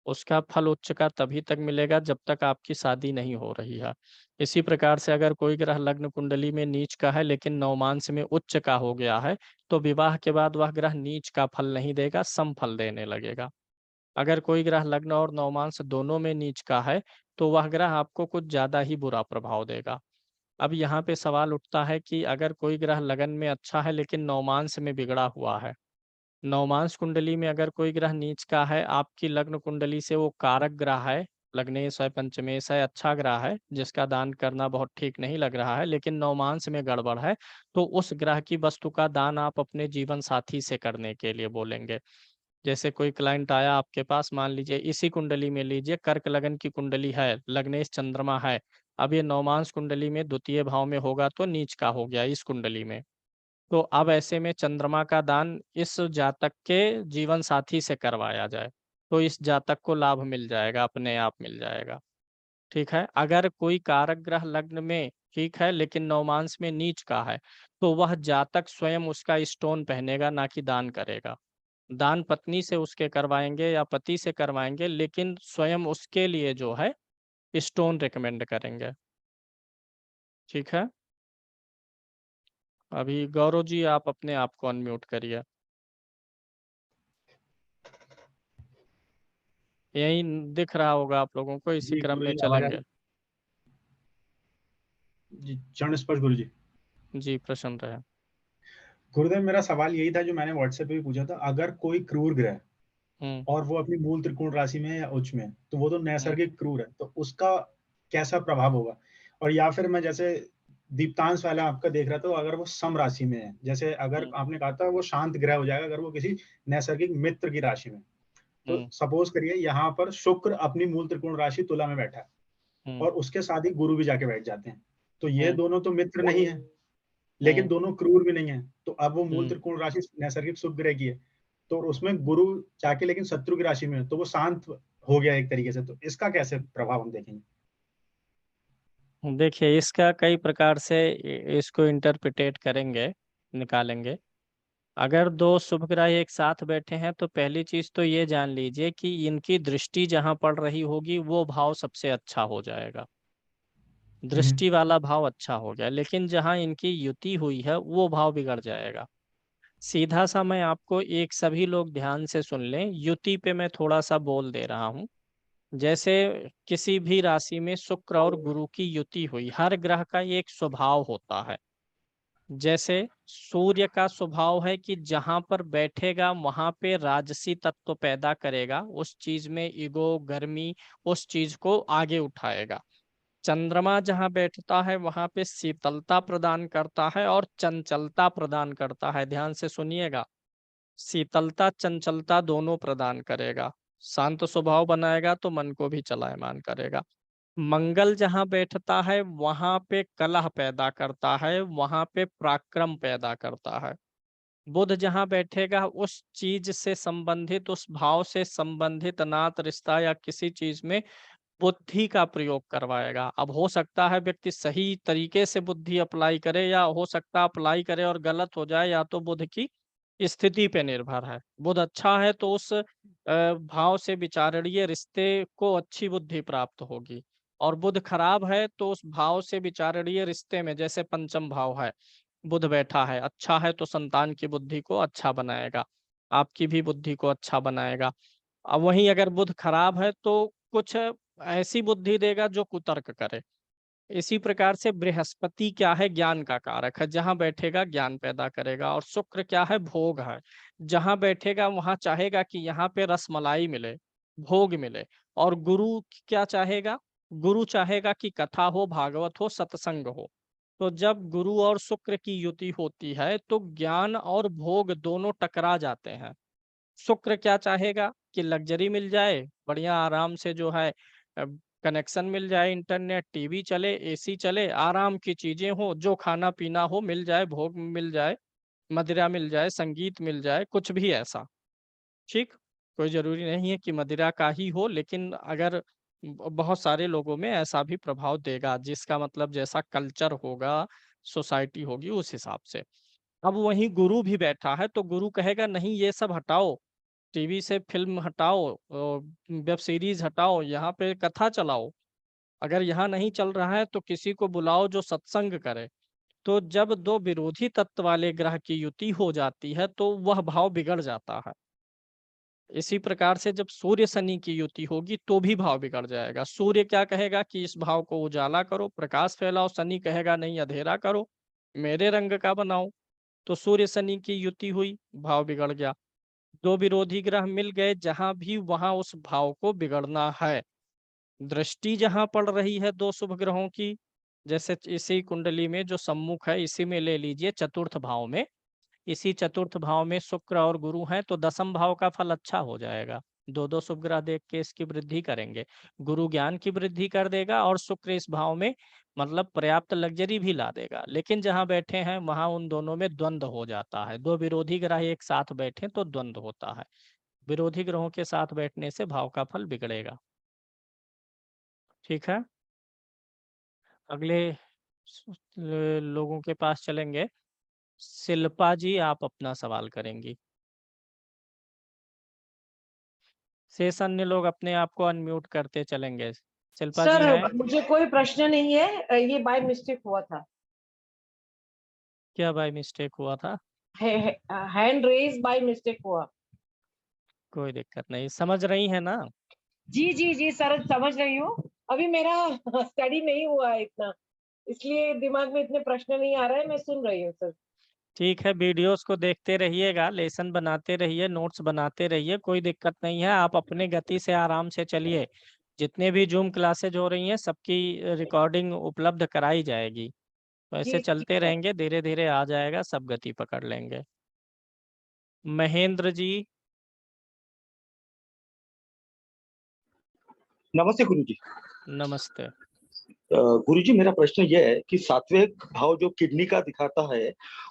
S1: उसका फल उच्च का तभी तक मिलेगा जब तक आपकी शादी नहीं हो रही है। इसी प्रकार से अगर कोई ग्रह लग्न कुंडली में नीच का है लेकिन नवमांश में उच्च का हो गया है, तो विवाह के बाद वह ग्रह नीच का फल नहीं देगा, सम फल देने लगेगा। अगर कोई ग्रह लग्न और नवमांश दोनों में नीच का है, तो वह ग्रह आपको कुछ ज्यादा ही बुरा प्रभाव देगा। अब यहाँ पे सवाल उठता है कि अगर कोई ग्रह लगन में अच्छा है लेकिन नवमांश में बिगड़ा हुआ है, नवमांश कुंडली में अगर कोई ग्रह नीच का है, आपकी लग्न कुंडली से वो कारक ग्रह है, लग्नेश है, पंचमेश है, अच्छा ग्रह है, जिसका दान करना बहुत ठीक नहीं लग रहा है, लेकिन नवमांश में गड़बड़ है, तो उस ग्रह की वस्तु का दान आप अपने जीवन साथी से करने के लिए बोलेंगे। जैसे कोई क्लाइंट आया आपके पास, मान लीजिए इसी कुंडली में लीजिए, कर्क लगन की कुंडली है, लग्नेश चंद्रमा है, अब ये नवमांश कुंडली में द्वितीय भाव में होगा तो नीच का हो गया इस कुंडली में। तो अब ऐसे में चंद्रमा का दान इस जातक के जीवन साथी से करवाया जाए, तो इस जातक को लाभ मिल जाएगा, अपने आप मिल जाएगा। ठीक है। अगर कोई कारक ग्रह लग्न में ठीक है लेकिन नवमांश में नीच का है, तो वह जातक स्वयं उसका स्टोन पहनेगा, ना कि दान करेगा। दान पत्नी से उसके करवाएंगे या पति से करवाएंगे, लेकिन स्वयं उसके लिए जो है स्टोन रिकमेंड करेंगे। ठीक है। अभी गौरव जी आप अपने आप को अनम्यूट करिए। यही दिख रहा होगा आप लोगों को, इसी
S8: जी
S1: क्रम में
S8: गुरुजी, आवाज आ
S1: चलेंगे।
S8: रही? जी चरण स्पर्श गुरुजी।
S1: जी प्रसन्न रहे।
S8: गुरुदेव, मेरा सवाल यही था जो मैंने व्हाट्सएप पे भी पूछा था। अगर कोई क्रूर ग्रह
S1: हम्म
S8: और वो अपनी मूल त्रिकोण राशि में है या उच्च में है, तो वो तो
S1: हम्म
S8: नैसर्गिक क्रूर है, तो उसका कैसा प्रभाव होगा? और या फिर मैं जैसे दीप्तांश वाला आपका देख रहा था, तो अगर वो सम राशि में है, जैसे अगर
S1: हम्म
S8: आपने कहा था वो शांत ग्रह हो जाएगा अगर वो किसी नैसर्गिक मित्र की राशि में, तो
S1: हम्म
S8: सपोज करिए यहाँ पर शुक्र अपनी मूल त्रिकोण राशि तुला में बैठा है
S1: हम्म
S8: और उसके साथ ही गुरु भी जाके बैठ जाते हैं, तो ये
S1: हम्म
S8: दोनों तो मित्र नहीं है, लेकिन
S1: हम्म
S8: दोनों क्रूर भी नहीं है। तो अब वो मूल
S1: हम्म।
S8: त्रिकोण राशि नैसर्गिक शुभ ग्रह की है, तो उसमें गुरु जाके लेकिन शत्रु की राशि में है, तो वो शांत हो गया एक तरीके से, तो इसका कैसे प्रभाव हम देखेंगे?
S1: देखिए इसका कई प्रकार से इसको इंटरप्रिटेट करेंगे, निकालेंगे। अगर दो शुभ ग्रह एक साथ बैठे हैं तो पहली चीज तो ये जान लीजिए कि इनकी दृष्टि जहां पड़ रही होगी वो भाव सबसे अच्छा हो जाएगा, दृष्टि वाला भाव अच्छा हो गया, लेकिन जहां इनकी युति हुई है वो भाव बिगड़ जाएगा। सीधा सा मैं आपको एक, सभी लोग ध्यान से सुन लें, युति पे मैं थोड़ा सा बोल दे रहा हूँ। जैसे किसी भी राशि में शुक्र और गुरु की युति हुई, हर ग्रह का एक स्वभाव होता है। जैसे सूर्य का स्वभाव है कि जहां पर बैठेगा वहां पे राजसी तत्व पैदा करेगा, उस चीज में ईगो, गर्मी, उस चीज को आगे उठाएगा। चंद्रमा जहां बैठता है वहां पे शीतलता प्रदान करता है और चंचलता प्रदान करता है। ध्यान से सुनिएगा, शीतलता चंचलता दोनों प्रदान करेगा। शांत स्वभाव बनाएगा तो मन को भी चलायमान करेगा। मंगल जहां बैठता है वहां पे कलह पैदा करता है, वहां पे पराक्रम पैदा करता है। बुध जहां बैठेगा उस चीज से संबंधित, उस भाव से संबंधित नात रिश्ता या किसी चीज में बुद्धि का प्रयोग करवाएगा। अब हो सकता है व्यक्ति सही तरीके से बुद्धि अप्लाई करे, या हो सकता है अप्लाई करे और गलत हो जाए, या तो बुध की स्थिति पे निर्भर है। बुध अच्छा है तो उस भाव से विचारणीय रिश्ते को अच्छी बुद्धि प्राप्त होगी, और बुध खराब है तो उस भाव से विचारणीय रिश्ते में, जैसे पंचम भाव है, बुध बैठा है, अच्छा है तो संतान की बुद्धि को अच्छा बनाएगा, आपकी भी बुद्धि को अच्छा बनाएगा। अब वहीं अगर बुध खराब है तो कुछ ऐसी बुद्धि देगा जो कुतर्क करे। इसी प्रकार से बृहस्पति क्या है, ज्ञान का कारक है, जहां बैठेगा ज्ञान पैदा करेगा। और शुक्र क्या है, भोग है, जहां बैठेगा वहां चाहेगा कि यहाँ पे रसमलाई मिले, भोग मिले। और गुरु क्या चाहेगा, गुरु चाहेगा कि कथा हो, भागवत हो, सत्संग हो। तो जब गुरु और शुक्र की युति होती है तो ज्ञान और भोग दोनों टकरा जाते हैं। शुक्र क्या चाहेगा कि लग्जरी मिल जाए, बढ़िया आराम से जो है कनेक्शन मिल जाए, इंटरनेट, टीवी चले, एसी चले, आराम की चीजें हो, जो खाना पीना हो मिल जाए, भोग मिल जाए, मदिरा मिल जाए, संगीत मिल जाए, कुछ भी ऐसा। ठीक, कोई जरूरी नहीं है कि मदिरा का ही हो, लेकिन अगर बहुत सारे लोगों में ऐसा भी प्रभाव देगा, जिसका मतलब जैसा कल्चर होगा, सोसाइटी होगी, उस हिसाब से। अब वहीं गुरु भी बैठा है तो गुरु कहेगा नहीं ये सब हटाओ, टीवी से फिल्म हटाओ, वेब सीरीज हटाओ, यहाँ पे कथा चलाओ। अगर यहाँ नहीं चल रहा है तो किसी को बुलाओ जो सत्संग करे। तो जब दो विरोधी तत्व वाले ग्रह की युति हो जाती है तो वह भाव बिगड़ जाता है। इसी प्रकार से जब सूर्य शनि की युति होगी तो भी भाव बिगड़ जाएगा। सूर्य क्या कहेगा कि इस भाव को उजाला करो, प्रकाश फैलाओ, शनि कहेगा नहीं अंधेरा करो, मेरे रंग का बनाओ। तो सूर्य शनि की युति हुई, भाव बिगड़ गया। दो विरोधी ग्रह मिल गए जहां भी, वहां उस भाव को बिगड़ना है। दृष्टि जहां पड़ रही है दो शुभ ग्रहों की, जैसे इसी कुंडली में जो सम्मुख है इसी में ले लीजिए चतुर्थ भाव में, इसी चतुर्थ भाव में शुक्र और गुरु हैं, तो दसम भाव का फल अच्छा हो जाएगा। दो दो शुभ ग्रह देख के इसकी वृद्धि करेंगे। गुरु ज्ञान की वृद्धि कर देगा और शुक्र इस भाव में मतलब पर्याप्त लग्जरी भी ला देगा। लेकिन जहां बैठे हैं वहां उन दोनों में द्वंद्व हो जाता है। दो विरोधी ग्रह एक साथ बैठे तो द्वंद्व होता है। विरोधी ग्रहों के साथ बैठने से भाव का फल बिगड़ेगा। ठीक है, अगले लोगों के पास चलेंगे। शिल्पा जी, आप अपना सवाल करेंगी। शेष अन्य लोग अपने आप को अनम्यूट करते चलेंगे। शिल्पा जी
S9: सर
S1: हैं?
S9: मुझे कोई प्रश्न नहीं है, ये बाय मिस्टेक हुआ था।
S1: क्या बाय मिस्टेक हुआ था?
S9: हैंड रेज बाय मिस्टेक हुआ।
S1: कोई दिक्कत नहीं, समझ रही है ना?
S9: जी जी जी सर, समझ रही हूँ। अभी मेरा स्टडी नहीं हुआ है इतना, इसलिए दिमाग में इतने प्रश्न नहीं आ रहे हैं। मैं सुन रही हूँ सर।
S1: ठीक है, वीडियोस को देखते रहिएगा, लेसन बनाते रहिए, नोट्स बनाते रहिए, कोई दिक्कत नहीं है। आप अपने गति से आराम से चलिए। जितने भी जूम क्लासेज हो रही हैं सबकी रिकॉर्डिंग उपलब्ध कराई जाएगी। तो ऐसे
S9: जी
S1: चलते
S9: ठीक है।
S1: रहेंगे, धीरे धीरे आ जाएगा, सब गति पकड़ लेंगे। महेंद्र जी।
S10: नमस्ते गुरुजी।
S1: नमस्ते।
S10: गुरुजी, मेरा प्रश्न यह है कि सातवें भाव जो किडनी का दिखाता है,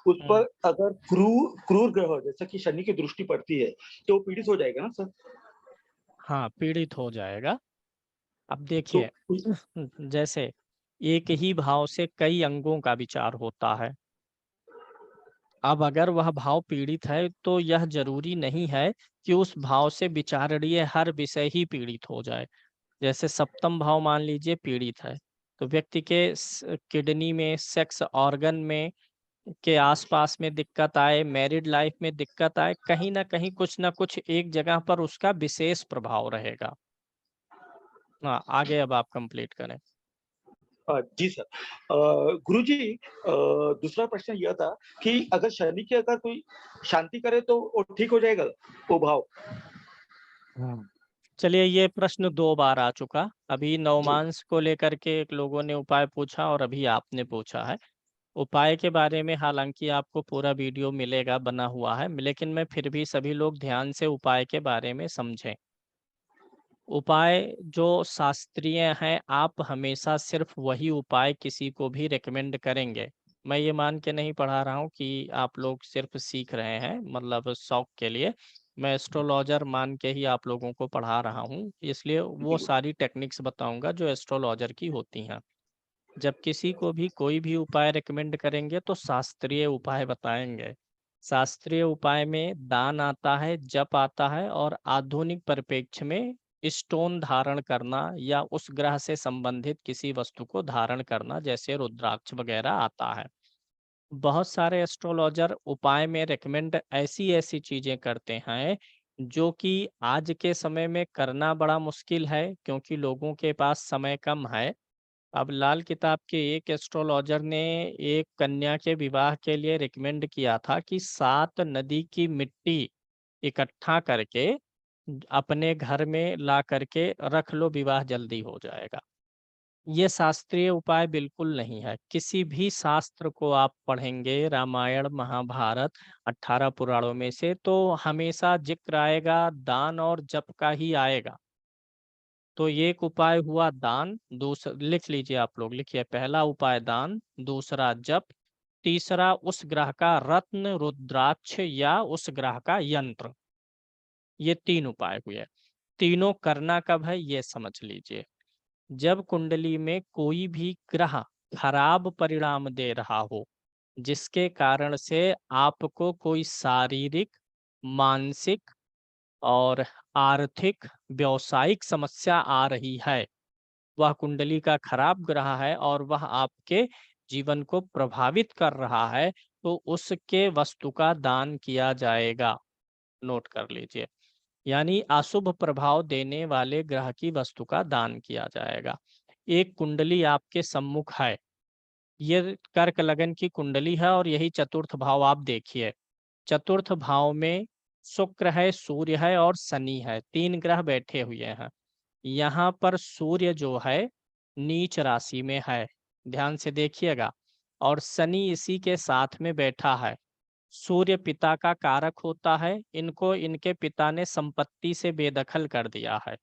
S10: उस पर अगर क्रूर ग्रह जैसा कि शनि की दृष्टि पड़ती है तो वो पीड़ित हो जाएगा ना सर?
S1: हाँ, पीड़ित हो जाएगा। अब
S10: तो
S1: देखिए, जैसे एक ही भाव से कई अंगों का विचार होता है। अब अगर वह भाव पीड़ित है तो यह जरूरी नहीं है कि उस भाव से विचारणीय हर विषय ही पीड़ित हो जाए। जैसे सप्तम भाव मान लीजिए पीड़ित है, तो व्यक्ति के किडनी में, सेक्स ऑर्गन में के आसपास में दिक्कत आए, मैरिड लाइफ में दिक्कत आए, कहीं ना कुछ एक जगह पर उसका विशेष प्रभाव रहेगा। हाँ, आगे अब आप कंप्लीट करें।
S10: जी सर। गुरुजी, दूसरा प्रश्न यह था कि अगर शनि की अगर कोई शांति करे तो वो ठीक हो जाएगा वो भाव?
S1: चलिए, ये प्रश्न 2 बार आ चुका। अभी
S10: जी।
S1: नवमांश को लेकर के एक लोगों ने उपाय पूछा और अभी आपने पूछा है। उपाय के बारे में हालांकि आपको पूरा वीडियो मिलेगा, बना हुआ है, लेकिन मैं फिर भी सभी लोग ध्यान से उपाय के बारे में समझें। उपाय जो शास्त्रीय हैं, आप हमेशा सिर्फ वही उपाय किसी को भी रिकमेंड करेंगे। मैं ये मान के नहीं पढ़ा रहा हूँ कि आप लोग सिर्फ सीख रहे हैं, मतलब शौक के लिए। मैं एस्ट्रोलॉजर मान के ही आप लोगों को पढ़ा रहा हूँ, इसलिए वो सारी टेक्निक्स बताऊंगा जो एस्ट्रोलॉजर की होती हैं। जब किसी को भी कोई भी उपाय रिकमेंड करेंगे तो शास्त्रीय उपाय बताएंगे। शास्त्रीय उपाय में दान आता है, जप आता है, और आधुनिक परिप्रेक्ष्य में स्टोन धारण करना या उस ग्रह से संबंधित किसी वस्तु को धारण करना, जैसे रुद्राक्ष वगैरह आता है। बहुत सारे एस्ट्रोलॉजर उपाय में रेकमेंड ऐसी ऐसी चीजें करते हैं जो कि आज के समय में करना बड़ा मुश्किल है, क्योंकि लोगों के पास समय कम है। अब लाल किताब के एक एस्ट्रोलॉजर ने एक कन्या के विवाह के लिए रिकमेंड किया था कि 7 नदी की मिट्टी इकट्ठा करके अपने घर में ला करके रख लो, विवाह जल्दी हो जाएगा। ये शास्त्रीय उपाय बिल्कुल नहीं है। किसी भी शास्त्र को आप पढ़ेंगे, रामायण, महाभारत, 18 पुराणों में से, तो हमेशा जिक्र आएगा दान और जप का ही आएगा। तो ये एक उपाय हुआ दान, दूसरा लिख लीजिए, आप लोग लिखिए। पहला उपाय दान, दूसरा जप, तीसरा उस ग्रह का रत्न रुद्राक्ष या उस ग्रह का यंत्र। ये 3 उपाय हुए। तीनों करना कब है ये समझ लीजिए। जब कुंडली में कोई भी ग्रह खराब परिणाम दे रहा हो, जिसके कारण से आपको कोई शारीरिक, मानसिक और आर्थिक, व्यावसायिक समस्या आ रही है, वह कुंडली का खराब ग्रह है और वह आपके जीवन को प्रभावित कर रहा है, तो उसके वस्तु का दान किया जाएगा। नोट कर लीजिए। यानी अशुभ प्रभाव देने वाले ग्रह की वस्तु का दान किया जाएगा। एक कुंडली आपके सम्मुख है, ये कर्क लगन की कुंडली है और यही चतुर्थ भाव आप देखिए। चतुर्थ भाव में शुक्र है, सूर्य है और शनि है, 3 ग्रह बैठे हुए हैं। यहाँ पर सूर्य जो है नीच राशि में है, ध्यान से देखिएगा, और शनि इसी के साथ में बैठा है। सूर्य पिता का कारक होता है, इनको इनके पिता ने संपत्ति से बेदखल कर दिया है,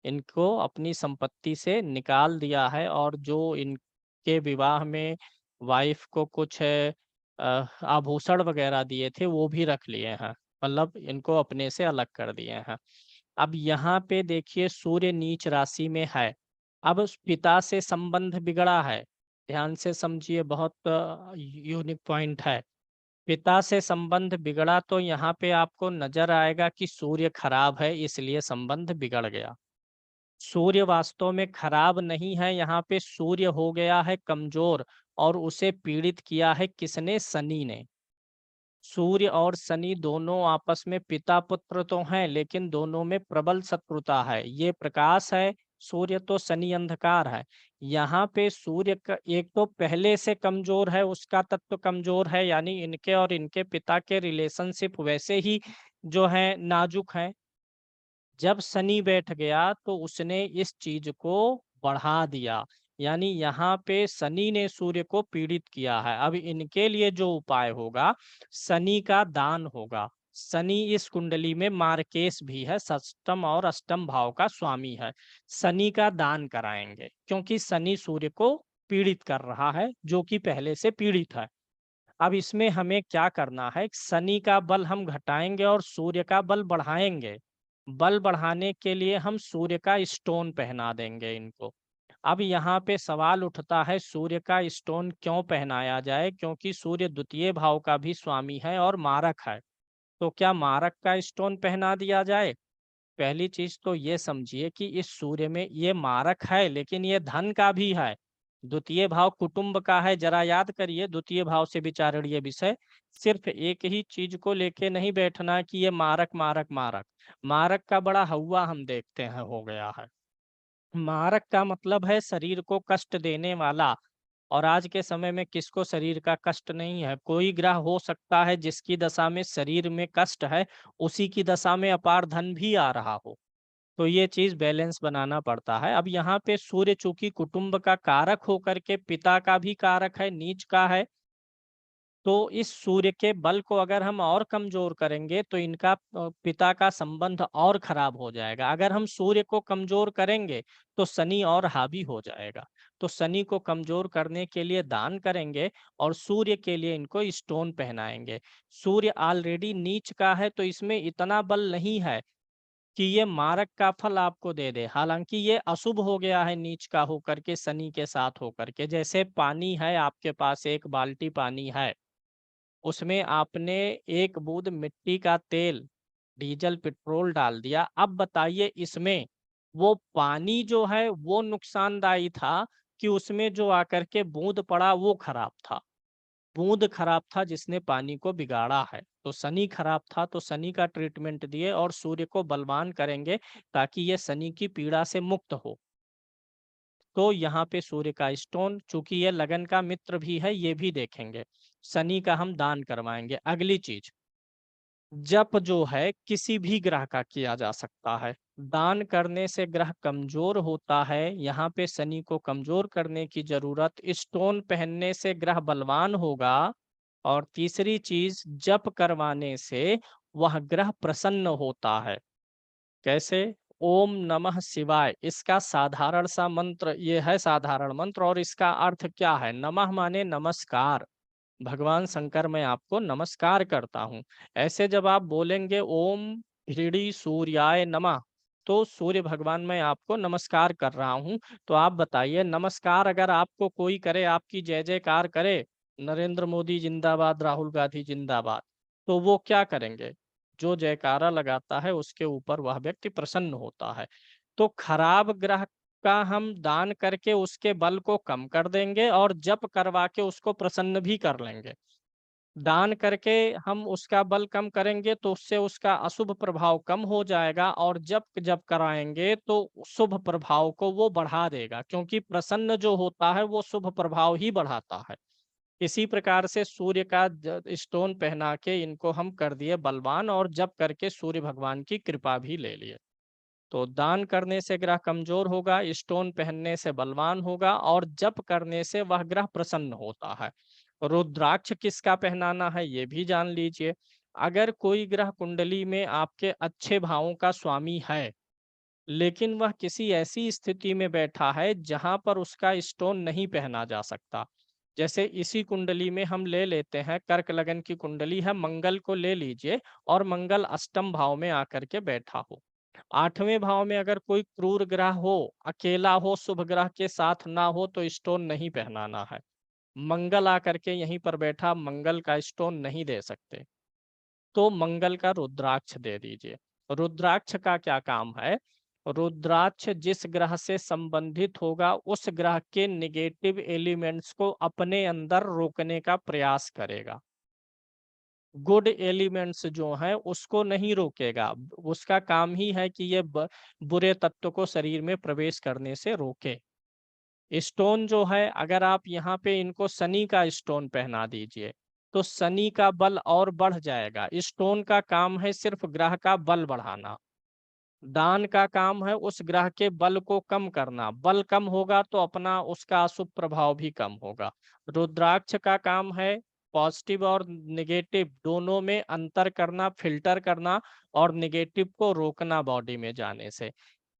S1: इनको अपनी संपत्ति से निकाल दिया है, और जो इनके विवाह में वाइफ को कुछ आभूषण वगैरह दिए थे वो भी रख लिए हैं, मतलब इनको अपने से अलग कर दिए हैं। अब यहाँ पे देखिए सूर्य नीच राशि में है, अब उस पिता से संबंध बिगड़ा है, ध्यान से समझिए, बहुत यूनिक पॉइंट है। पिता से संबंध बिगड़ा तो यहाँ पे आपको नजर आएगा कि सूर्य खराब है, इसलिए संबंध बिगड़ गया। सूर्य वास्तव में खराब नहीं है, यहाँ पे सूर्य हो गया है कमजोर, और उसे पीड़ित किया है किसने? शनि ने। सूर्य और शनि दोनों आपस में पिता पुत्र तो हैं, लेकिन दोनों में प्रबल शत्रुता है। ये प्रकाश है सूर्य, तो शनि अंधकार है। यहाँ पे सूर्य का एक तो पहले से कमजोर है, उसका तत्व कमजोर है, यानी इनके और इनके पिता के रिलेशनशिप वैसे ही जो है नाजुक है। जब शनि बैठ गया तो उसने इस चीज को बढ़ा दिया, यानी यहाँ पे शनि ने सूर्य को पीड़ित किया है। अब इनके लिए जो उपाय होगा, शनि का दान होगा। शनि इस कुंडली में मार्केश भी है, षष्टम और अष्टम भाव का स्वामी है। शनि का दान कराएंगे, क्योंकि शनि सूर्य को पीड़ित कर रहा है, जो कि पहले से पीड़ित है। अब इसमें हमें क्या करना है, शनि का बल हम घटाएंगे और सूर्य का बल बढ़ाएंगे। बल बढ़ाने के लिए हम सूर्य का स्टोन पहना देंगे इनको। अब यहाँ पे सवाल उठता है सूर्य का स्टोन क्यों पहनाया जाए, क्योंकि सूर्य द्वितीय भाव का भी स्वामी है और मारक है। तो क्या मारक का स्टोन पहना दिया जाए? पहली चीज तो ये समझिए कि इस सूर्य में ये मारक है, लेकिन ये धन का भी है। द्वितीय भाव कुटुंब का है, जरा याद करिए द्वितीय भाव से विचारणीय विषय। सिर्फ एक ही चीज को लेके नहीं बैठना कि ये मारक मारक मारक। मारक का बड़ा हवा हम देखते हैं हो गया है। मारक का मतलब है शरीर को कष्ट देने वाला, और आज के समय में किसको शरीर का कष्ट नहीं है? कोई ग्रह हो सकता है जिसकी दशा में शरीर में कष्ट है, उसी की दशा में अपार धन भी आ रहा हो। तो ये चीज बैलेंस बनाना पड़ता है। अब यहाँ पे सूर्य चूंकि कुटुंब का कारक होकर के पिता का भी कारक है, नीच का है, तो इस सूर्य के बल को अगर हम और कमजोर करेंगे तो इनका पिता का संबंध और खराब हो जाएगा। अगर हम सूर्य को कमजोर करेंगे तो शनि और हावी हो जाएगा। तो शनि को कमजोर करने के लिए दान करेंगे और सूर्य के लिए इनको स्टोन पहनाएंगे। सूर्य ऑलरेडी नीच का है, तो इसमें इतना बल नहीं है कि ये मारक का फल आपको दे दे। हालांकि ये अशुभ हो गया है नीच का होकर के, शनि के साथ होकर के। जैसे पानी है आपके पास, एक बाल्टी पानी है, उसमें आपने एक बूंद मिट्टी का तेल, डीजल, पेट्रोल डाल दिया। अब बताइए इसमें वो पानी जो है वो नुकसानदायी था कि उसमें जो आकर के बूंद पड़ा वो खराब था? बूंद खराब था जिसने पानी को बिगाड़ा है। तो शनि खराब था, तो शनि का ट्रीटमेंट दिए और सूर्य को बलवान करेंगे ताकि ये शनि की पीड़ा से मुक्त हो। तो यहाँ पे सूर्य का स्टोन, चूंकि ये लगन का मित्र भी है, ये भी देखेंगे। शनि का हम दान करवाएंगे। अगली चीज, जप जो है किसी भी ग्रह का किया जा सकता है। दान करने से ग्रह कमजोर होता है, यहाँ पे शनि को कमजोर करने की जरूरत, स्टोन पहनने से ग्रह बलवान होगा। और तीसरी चीज, जप करवाने से वह ग्रह प्रसन्न होता है। कैसे? ओम नमः शिवाय, इसका साधारण सा मंत्र, ये है साधारण मंत्र, और इसका अर्थ क्या है? नमः माने नमस्कार। भगवान शंकर मैं आपको नमस्कार करता हूँ। ऐसे जब आप बोलेंगे ओम ह्रीड़ी सूर्याय नमः, तो सूर्य भगवान मैं आपको नमस्कार कर रहा हूँ। तो आप बताइए, नमस्कार अगर आपको कोई करे, आपकी जय जयकार करे, नरेंद्र मोदी जिंदाबाद, राहुल गांधी जिंदाबाद, तो वो क्या करेंगे? जो जयकारा लगाता है उसके ऊपर वह व्यक्ति प्रसन्न होता है। तो खराब ग्रह का हम दान करके उसके बल को कम कर देंगे और जप करवा के उसको प्रसन्न भी कर लेंगे। दान करके हम उसका बल कम करेंगे तो उससे उसका अशुभ प्रभाव कम हो जाएगा, और जब जब कराएंगे तो शुभ प्रभाव को वो बढ़ा देगा, क्योंकि प्रसन्न जो होता है वो शुभ प्रभाव ही बढ़ाता है। इसी प्रकार से सूर्य का स्टोन पहना के इनको हम कर दिए बलवान, और जप करके सूर्य भगवान की कृपा भी ले लिए। तो दान करने से ग्रह कमजोर होगा, स्टोन पहनने से बलवान होगा, और जप करने से वह ग्रह प्रसन्न होता है। रुद्राक्ष किसका पहनाना है ये भी जान लीजिए। अगर कोई ग्रह कुंडली में आपके अच्छे भावों का स्वामी है, लेकिन वह किसी ऐसी स्थिति में बैठा है जहां पर उसका स्टोन नहीं पहना जा सकता, जैसे इसी कुंडली में हम ले लेते हैं, कर्क लगन की कुंडली है, मंगल को ले लीजिए, और मंगल अष्टम भाव में आकर के बैठा हो। आठवें भाव में अगर कोई क्रूर ग्रह हो, अकेला हो, शुभ ग्रह के साथ ना हो, तो स्टोन नहीं पहनाना है। मंगल आकर के यहीं पर बैठा, मंगल का स्टोन नहीं दे सकते, तो मंगल का रुद्राक्ष दे दीजिए। रुद्राक्ष का क्या काम है? रुद्राक्ष जिस ग्रह से संबंधित होगा उस ग्रह के निगेटिव एलिमेंट्स को अपने अंदर रोकने का प्रयास करेगा। गुड एलिमेंट्स जो हैं उसको नहीं रोकेगा। उसका काम ही है कि ये बुरे तत्व को शरीर में प्रवेश करने से रोके। स्टोन जो है, अगर आप यहाँ पे इनको शनि का स्टोन पहना दीजिए तो शनि का बल और बढ़ जाएगा। स्टोन का काम है सिर्फ ग्रह का बल बढ़ाना, दान का काम है उस ग्रह के बल को कम करना। बल कम होगा तो अपना उसका अशुभ प्रभाव भी कम होगा। रुद्राक्ष का काम है पॉजिटिव और निगेटिव दोनों में अंतर करना, फिल्टर करना, और निगेटिव को रोकना बॉडी में जाने से।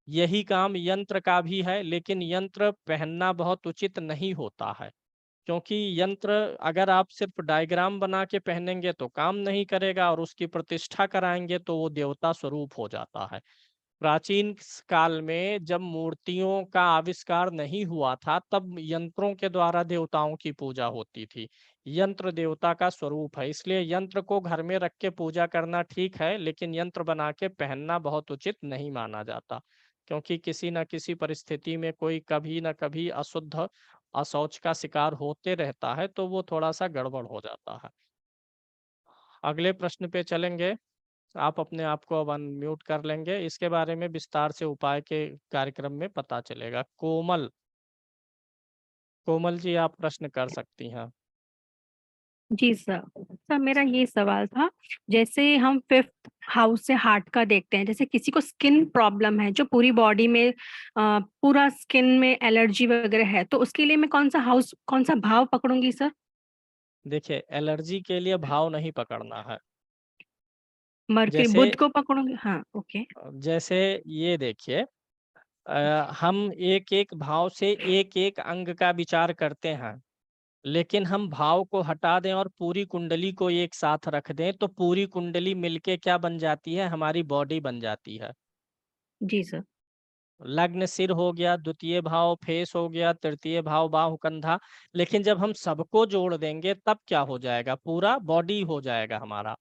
S1: यही काम यंत्र का भी है, लेकिन यंत्र पहनना बहुत उचित नहीं होता है, क्योंकि यंत्र अगर आप सिर्फ डायग्राम बना के पहनेंगे तो काम नहीं करेगा, और उसकी प्रतिष्ठा कराएंगे तो वो देवता स्वरूप हो जाता है। प्राचीन काल में जब मूर्तियों का आविष्कार नहीं हुआ था, तब यंत्रों के द्वारा देवताओं की पूजा होती थी। यंत्र देवता का स्वरूप है, इसलिए यंत्र को घर में रख के पूजा करना ठीक है, लेकिन यंत्र बना के पहनना बहुत उचित नहीं माना जाता, क्योंकि किसी न किसी परिस्थिति में कोई कभी न कभी अशुद्ध अशौच का शिकार होते रहता है, तो वो थोड़ा सा गड़बड़ हो जाता है। अगले प्रश्न पे चलेंगे। आप अपने आप को अब अनम्यूट कर लेंगे, इसके बारे में विस्तार से उपाय के कार्यक्रम में पता चलेगा। कोमल, कोमल जी आप प्रश्न कर सकती हैं।
S11: जी सर। सर मेरा ये सवाल था, जैसे हम 5th हाउस से हार्ट का देखते हैं, जैसे किसी को स्किन प्रॉब्लम है जो पूरी बॉडी में पूरा स्किन में एलर्जी वगैरह है, तो उसके लिए मैं कौन सा भाव पकड़ूंगी सर?
S1: देखिए, एलर्जी के लिए भाव नहीं पकड़ना है।
S11: मरकरी
S1: जैसे
S11: बुध को पकड़ूंगी, हाँ ओके।
S1: जैसे ये देखिए, हम एक एक भाव से एक एक अंग का विचार करते हैं, लेकिन हम भाव को हटा दें और पूरी कुंडली को एक साथ रख दें तो पूरी कुंडली मिलके क्या बन जाती है? हमारी बॉडी बन जाती है।
S11: जी सर।
S1: लग्न सिर हो गया, द्वितीय भाव फेस हो गया, तृतीय भाव बाहु कंधा। लेकिन जब हम सबको जोड़ देंगे तब क्या हो जाएगा? पूरा बॉडी हो जाएगा हमारा।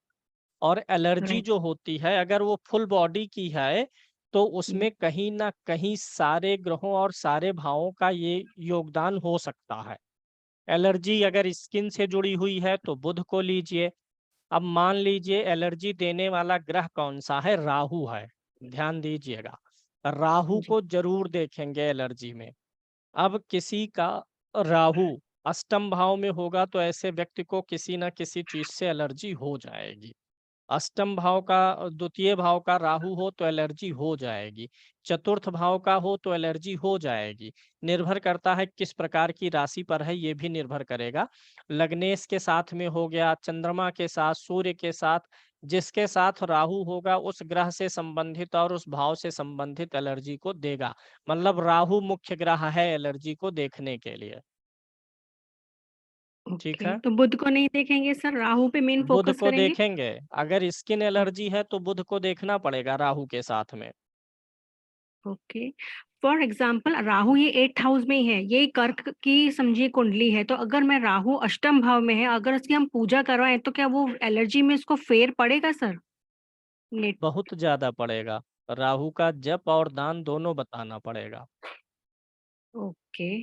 S1: और एलर्जी
S11: राइट।
S1: जो होती है अगर वो फुल बॉडी की है तो उसमें कहीं ना कहीं सारे ग्रहों और सारे भावों का ये योगदान हो सकता है। एलर्जी अगर स्किन से जुड़ी हुई है तो बुध को लीजिए। अब मान लीजिए एलर्जी देने वाला ग्रह कौन सा है? राहु है। ध्यान दीजिएगा, राहु
S11: जी
S1: को जरूर देखेंगे एलर्जी में। अब किसी का राहु अष्टम भाव में होगा तो ऐसे व्यक्ति को किसी न किसी चीज से एलर्जी हो जाएगी। अष्टम भाव का द्वितीय भाव का राहु हो तो एलर्जी हो जाएगी, चतुर्थ भाव का हो तो एलर्जी हो जाएगी। निर्भर करता है किस प्रकार की राशि पर है, ये भी निर्भर करेगा। लग्नेश के साथ में हो गया, चंद्रमा के साथ, सूर्य के साथ, जिसके साथ राहु होगा उस ग्रह से संबंधित और उस भाव से संबंधित एलर्जी को देगा। मतलब राहु मुख्य ग्रह है एलर्जी को देखने के लिए। ठीक
S11: ओके,
S1: है,
S11: तो बुध को नहीं देखेंगे सर, राहु पे मेन
S1: बुध
S11: फोकस
S1: को
S11: करेंगे।
S1: देखेंगे। अगर स्किन एलर्जी है तो बुध को देखना पड़ेगा राहु के साथ में।
S11: ओके, फॉर एग्जाम्पल राहु ये 8th हाउस में ही है, ये कर्क की समझिए कुंडली है, तो अगर मैं राहु अष्टम भाव में है, अगर उसकी हम पूजा करवाएं तो क्या वो एलर्जी में इसको फेर पड़ेगा सर? नेट।
S1: बहुत ज्यादा पड़ेगा। राहु का जप और दान दोनों बताना पड़ेगा।
S11: ओके।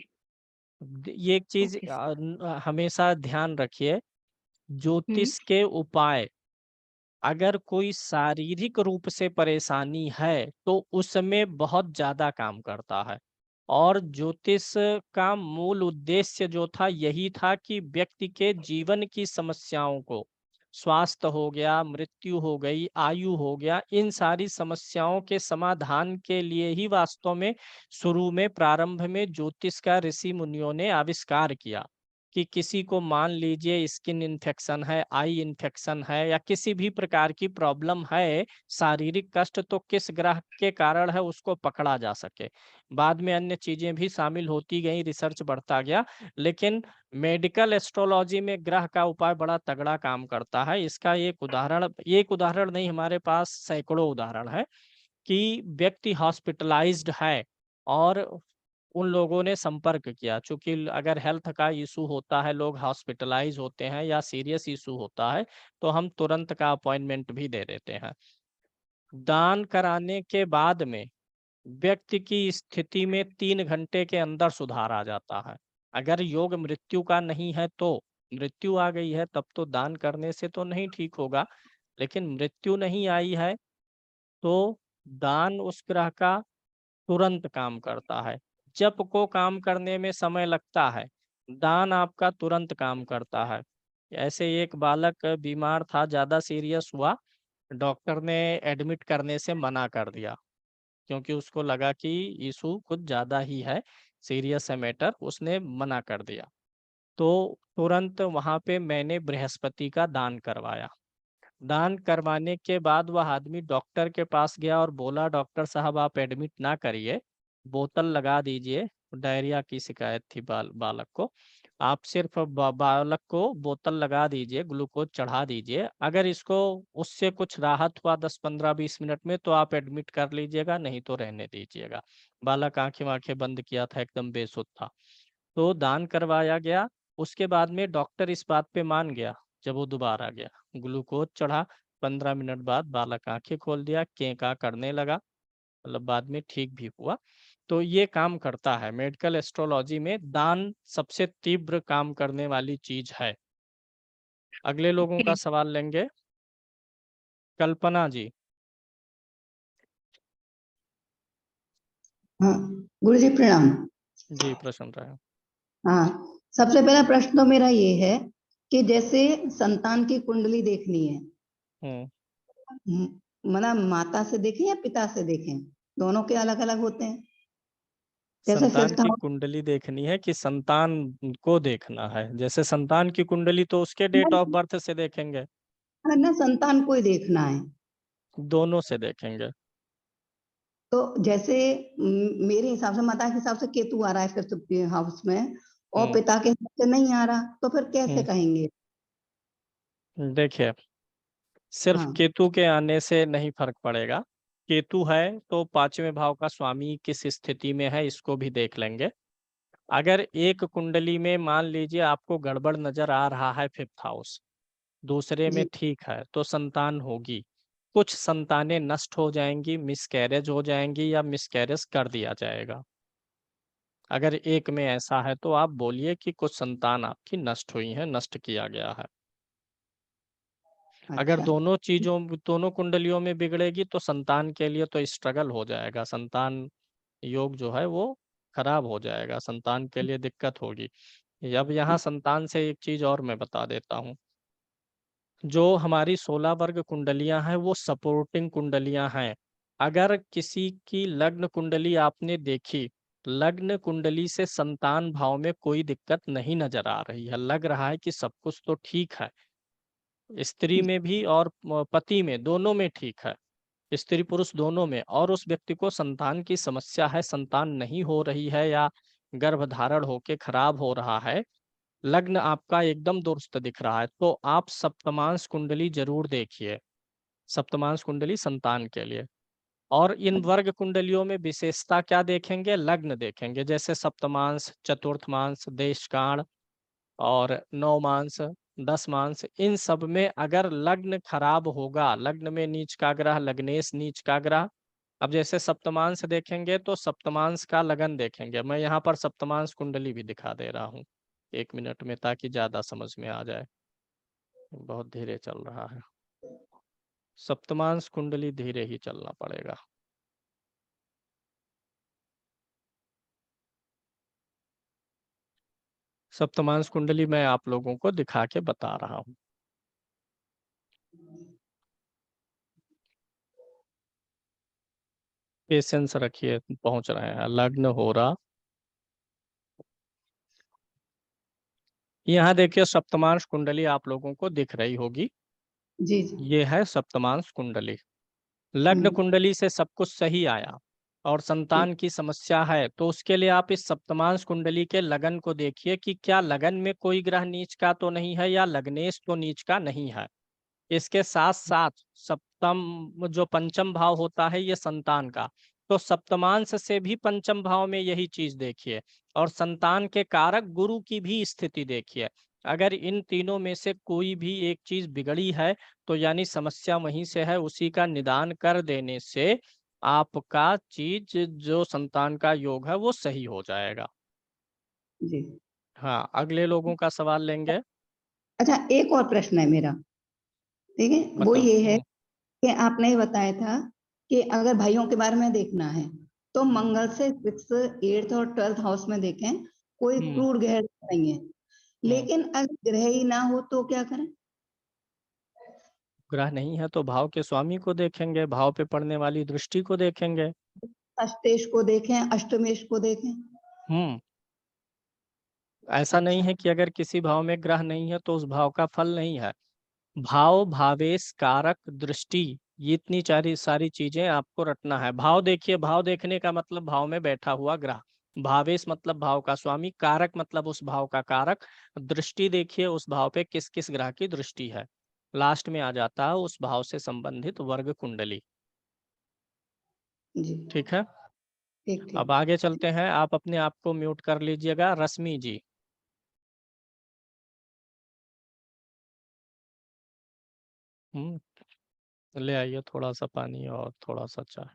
S1: ये एक चीज
S11: ओके।
S1: हमेशा ध्यान रखिए ज्योतिष के उपाय, अगर कोई शारीरिक रूप से परेशानी है तो उसमें बहुत ज्यादा काम करता है। और ज्योतिष का मूल उद्देश्य जो था यही था कि व्यक्ति के जीवन की समस्याओं को, स्वास्थ्य हो गया, मृत्यु हो गई, आयु हो गया, इन सारी समस्याओं के समाधान के लिए ही वास्तव में शुरू में प्रारंभ में ज्योतिष का ऋषि मुनियों ने आविष्कार किया। कि किसी को मान लीजिए स्किन इन्फेक्शन है, आई इन्फेक्शन है, या किसी भी प्रकार की प्रॉब्लम है, शारीरिक कष्ट, तो किस ग्रह के कारण है उसको पकड़ा जा सके। बाद में अन्य चीजें भी शामिल होती गई, रिसर्च बढ़ता गया, लेकिन मेडिकल एस्ट्रोलॉजी में ग्रह का उपाय बड़ा तगड़ा काम करता है। इसका एक उदाहरण नहीं, हमारे पास सैकड़ों उदाहरण है कि व्यक्ति हॉस्पिटलाइज्ड है और उन लोगों ने संपर्क किया। चूंकि अगर हेल्थ का इशू होता है, लोग हॉस्पिटलाइज होते हैं या सीरियस इशू होता है, तो हम तुरंत का अपॉइंटमेंट भी दे देते हैं। दान कराने के बाद में व्यक्ति की स्थिति में 3 घंटे के अंदर सुधार आ जाता है। अगर योग मृत्यु का नहीं है तो, मृत्यु आ गई है तब तो दान करने से तो नहीं ठीक होगा, लेकिन मृत्यु नहीं आई है तो दान उस ग्रह का तुरंत काम करता है। जप को काम करने में समय लगता है, दान आपका तुरंत काम करता है। ऐसे एक बालक बीमार था, ज्यादा सीरियस हुआ, डॉक्टर ने एडमिट करने से मना कर दिया क्योंकि उसको लगा कि इशू कुछ ज्यादा ही है, सीरियस है मैटर, उसने मना कर दिया। तो तुरंत वहां पे मैंने बृहस्पति का दान करवाया। दान करवाने के बाद वह आदमी डॉक्टर के पास गया और बोला, डॉक्टर साहब आप एडमिट ना करिए, बोतल लगा दीजिए। डायरिया की शिकायत थी बालक को। आप सिर्फ बालक को बोतल लगा दीजिए, ग्लूकोज चढ़ा दीजिए, अगर इसको उससे कुछ राहत हुआ 10-15-20 मिनट में तो आप एडमिट कर लीजिएगा, नहीं तो रहने दीजिएगा। बालक आंखें आंखें बंद किया था, एकदम बेसुध था। तो दान करवाया गया। उसके बाद में डॉक्टर इस बात पे मान गया। जब वो दोबारा गया, ग्लूकोज चढ़ा, 15 मिनट बाद बालक आंखें खोल दिया, केंका करने लगा, मतलब बाद में ठीक भी हुआ। तो ये काम करता है। मेडिकल एस्ट्रोलॉजी में दान सबसे तीव्र काम करने वाली चीज है। अगले लोगों का सवाल लेंगे। कल्पना जी।
S12: हाँ गुरुजी प्रणाम।
S1: जी प्रश्न रहे।
S12: हाँ, सबसे पहला प्रश्न तो मेरा ये है कि जैसे संतान की कुंडली देखनी है, मतलब माता से देखें या पिता से देखें, दोनों के अलग अलग होते हैं। जैसे
S1: संतान
S12: फिफ्थ
S1: की
S12: हाउस,
S1: कुंडली देखनी है कि संतान को देखना है? जैसे संतान की कुंडली तो उसके डेट ऑफ बर्थ से देखेंगे,
S12: ना संतान को ही देखना है।
S1: दोनों से देखेंगे।
S12: तो जैसे मेरे हिसाब से, माता के हिसाब से केतु आ रहा है फिफ्थ हाउस में और पिता के हिसाब से नहीं आ रहा, तो फिर कैसे कहेंगे?
S1: देखिए, सिर्फ
S12: हाँ,
S1: केतु के आने से नहीं फर्क पड़ेगा। केतु है तो 5वें भाव का स्वामी किस स्थिति में है इसको भी देख लेंगे। अगर एक कुंडली में मान लीजिए आपको गड़बड़ नजर आ रहा है फिफ्थ हाउस, दूसरे में
S12: जी
S1: ठीक है, तो संतान होगी। कुछ संतानें नष्ट हो जाएंगी, मिसकैरेज हो जाएंगी या मिसकैरेज कर दिया जाएगा। अगर एक में ऐसा है तो आप बोलिए कि कुछ संतान आपकी नष्ट हुई है, नष्ट किया गया है। अगर
S12: अच्छा
S1: दोनों कुंडलियों में बिगड़ेगी तो संतान के लिए तो स्ट्रगल हो जाएगा, संतान योग जो है वो खराब हो जाएगा, संतान के लिए दिक्कत होगी। अब यहाँ संतान से एक चीज और मैं बता देता हूँ। जो हमारी 16 वर्ग कुंडलियां हैं वो सपोर्टिंग कुंडलियां हैं। अगर किसी की लग्न कुंडली आपने देखी, लग्न कुंडली से संतान भाव में कोई दिक्कत नहीं नजर आ रही है, लग रहा है कि सब कुछ तो ठीक है, स्त्री में भी और पति में, दोनों में ठीक है, स्त्री पुरुष दोनों में, और उस व्यक्ति को संतान की समस्या है, संतान नहीं हो रही है या गर्भधारण होके खराब हो रहा है, लग्न आपका एकदम दुरुस्त दिख रहा है, तो आप सप्तमांश कुंडली जरूर देखिए। सप्तमांश कुंडली संतान के लिए। और इन वर्ग कुंडलियों में विशेषता क्या देखेंगे? लग्न देखेंगे, जैसे सप्तमांश, चतुर्थमांश, देशकाण और नवमांश, 10मांश, इन सब में अगर लग्न खराब होगा, लग्न में नीच का ग्रह, लग्नेश नीच का ग्रह। अब जैसे सप्तमांश देखेंगे तो सप्तमांश का लगन देखेंगे। मैं यहाँ पर सप्तमांश कुंडली भी दिखा दे रहा हूँ 1 मिनट में, ताकि ज्यादा समझ में आ जाए। बहुत धीरे चल रहा है। सप्तमांश कुंडली धीरे ही चलना पड़ेगा। सप्तमांश कुंडली मैं आप लोगों को दिखा के बता रहा हूँ। पेशेंस रखिए, पहुंच रहे हैं। लग्न हो रहा, यहाँ देखिए सप्तमांश कुंडली आप लोगों को दिख रही होगी।
S12: जी जी।
S1: ये है सप्तमांश कुंडली। लग्न कुंडली से सब कुछ सही आया और संतान की समस्या है, तो उसके लिए आप इस सप्तमांश कुंडली के लगन को देखिए कि क्या लगन में कोई ग्रह नीच का तो नहीं है या लग्नेश तो नीच का नहीं है। इसके साथ साथ सप्तम जो पंचम भाव होता है ये संतान का, तो सप्तमांश से भी पंचम भाव में यही चीज देखिए। और संतान के कारक गुरु की भी स्थिति देखिए। अगर इन तीनों में से कोई भी एक चीज बिगड़ी है तो यानी समस्या वहीं से है, उसी का निदान कर देने से आपका चीज जो संतान का योग है वो सही हो जाएगा।
S12: जी।
S1: हाँ, अगले लोगों का सवाल लेंगे।
S12: अच्छा, एक और प्रश्न है मेरा, ठीक है, वो
S1: बताओ।
S12: ये है कि आपने ये बताया था कि अगर भाइयों के बारे में देखना है तो मंगल से 6th 8th और 12th हाउस में देखें, कोई क्रूर ग्रह नहीं है, लेकिन अगर ग्रह ही ना हो तो क्या करें?
S1: ग्रह नहीं है तो भाव के स्वामी को देखेंगे, भाव पे पड़ने वाली दृष्टि को देखेंगे।
S12: अष्टेश को देखें, अष्टमेश को देखें।
S1: ऐसा नहीं है कि अगर किसी भाव में ग्रह नहीं है तो उस भाव का फल नहीं है। भाव, भावेश, कारक, दृष्टि, ये इतनी सारी चीजें आपको रटना है। भाव देखिए, भाव देखने का मतलब भाव में बैठा हुआ ग्रह। भावेश मतलब भाव का स्वामी, कारक मतलब उस भाव का कारक, दृष्टि देखिए उस भाव पे किस किस ग्रह की दृष्टि है। लास्ट में आ जाता है उस भाव से संबंधित वर्ग कुंडली।
S12: जी
S1: ठीक है,
S12: ठीक ठीक।
S1: अब आगे चलते हैं। आप अपने आप को म्यूट कर लीजिएगा। रश्मि जी। ले आइए थोड़ा सा पानी और थोड़ा सा चाय।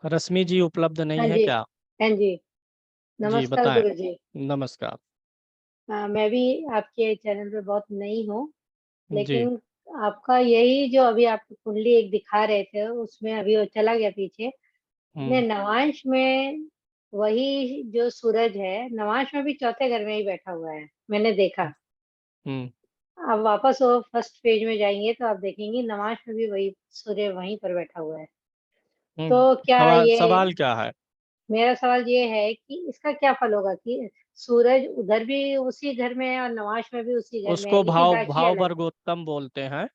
S1: रश्मि जी उपलब्ध नहीं
S13: हाँ
S1: है
S13: जी,
S1: क्या?
S13: हाँ जी।
S1: जी
S13: नमस्कार
S1: बताएं।
S13: गुरु जी।
S1: नमस्कार।
S13: मैं भी आपके चैनल पे बहुत नई हूँ,
S1: जी।
S13: लेकिन आपका यही जो अभी आप कुंडली एक दिखा रहे थे उसमें अभी वो चला गया पीछे। अपने नवांश में वही जो सूरज है, नवांश में भी चौथे घर में ही बैठा हुआ है, मैंने देखा। अब वापस वो फर्स्ट पेज में जाएंगे तो आप देखेंगे नवांश में भी वही सूर्य वहीं पर बैठा हुआ है। तो क्या
S1: सवाल
S13: ये,
S1: सवाल क्या है?
S13: मेरा सवाल ये है कि इसका क्या फल होगा कि सूरज उधर भी उसी घर में है और नवांश में भी उसी घर में है,
S1: उसको
S13: लेकिन
S1: भाव
S13: राशि
S1: भाव
S13: अलग,
S1: वर्गोत्तम बोलते हैं।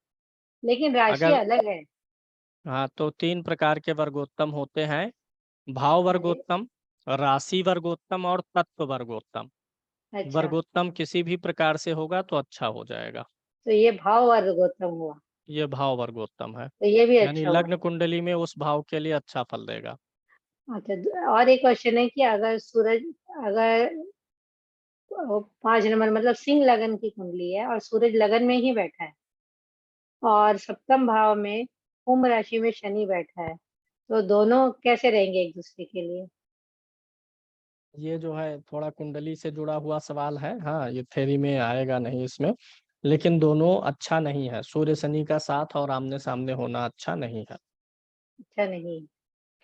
S13: लेकिन राशि
S1: अगर
S13: अलग है।
S1: हाँ, तो 3 प्रकार के वर्गोत्तम होते हैं। भाव
S13: हाँ जी।
S1: वर्गोत्तम, राशि वर्गोत्तम और तत्व वर्गोत्तम।
S13: अच्छा,
S1: वर्गोत्तम किसी भी प्रकार से होगा तो अच्छा हो जाएगा।
S13: तो ये भाव वर्गोत्तम हुआ,
S1: ये भाव वर्गोत्तम है,
S13: तो ये भी
S1: यानी
S13: अच्छा हुआ।
S1: लग्न कुंडली में उस भाव के लिए अच्छा फल देगा।
S13: अच्छा, और एक क्वेश्चन है कि अगर सूरज, अगर 5 नंबर मतलब सिंह लगन की कुंडली है और सूरज लगन में ही बैठा है और सप्तम भाव में कुंभ राशि में शनि बैठा है, तो दोनों कैसे रहेंगे एक दूसरे के लिए?
S1: ये जो है थोड़ा कुंडली से जुड़ा हुआ सवाल है। हाँ, ये थ्योरी में आएगा नहीं इसमें, लेकिन दोनों अच्छा नहीं है। सूर्य शनि का साथ और आमने सामने होना अच्छा नहीं है।
S13: अच्छा नहीं,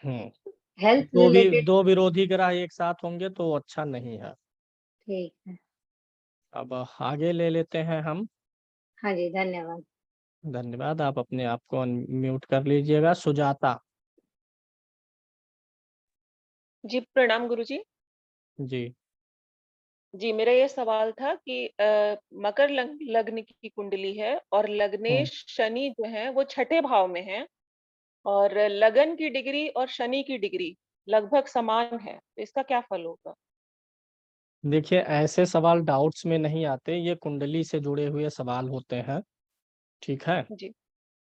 S1: हम्म
S13: हेल्थ
S1: दो भी
S13: रिलेटेड।
S1: दो विरोधी ग्रह एक साथ होंगे तो वो अच्छा नहीं है।
S13: ठीक है।
S1: अब आगे ले लेते हैं हम।
S13: हाँ जी, धन्यवाद।
S1: धन्यवाद। आप अपने आप को अनम्यूट कर लीजिएगा। सुजाता
S14: जी प्रणाम गुरुजी।
S1: जी।
S14: जी मेरा ये सवाल था कि मकर लग्न की कुंडली है और लग्नेश शनि जो है वो छठे भाव में है और लगन की डिग्री और शनि की डिग्री लगभग समान है, तो इसका क्या फल होगा?
S1: देखिए, ऐसे सवाल डाउट्स में नहीं आते, ये कुंडली से जुड़े हुए सवाल होते हैं। ठीक है,
S14: जी।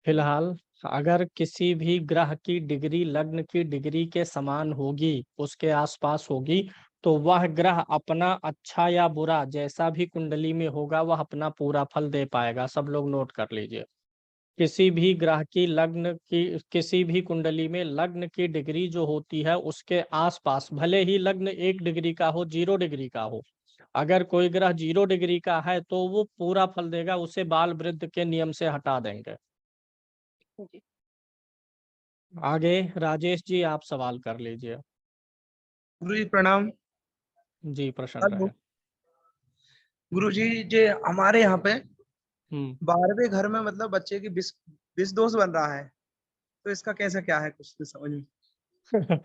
S1: फिलहाल अगर किसी भी ग्रह की डिग्री लग्न की डिग्री के समान होगी, उसके आसपास होगी, तो वह ग्रह अपना अच्छा या बुरा जैसा भी कुंडली में होगा वह अपना पूरा फल दे पाएगा। सब लोग नोट कर लीजिए। किसी भी ग्रह की लग्न की किसी भी कुंडली में लग्न की डिग्री जो होती है उसके आसपास, भले ही लग्न 1 डिग्री का हो, 0 डिग्री का हो, अगर कोई ग्रह 0 डिग्री का है तो वो पूरा फल देगा, उसे बाल वृद्ध के नियम से हटा देंगे।
S14: जी।
S1: आगे राजेश जी आप सवाल कर लीजिए।
S15: गुरु जी प्रणाम।
S1: जी प्रसन्न
S15: हेलो
S1: रहे।
S15: गुरु जी, जे हमारे यहाँ पे
S1: हम्म
S15: 12वें घर में मतलब बच्चे की विष दोष बन रहा है, तो इसका कैसा क्या है, कुछ तो समझ में।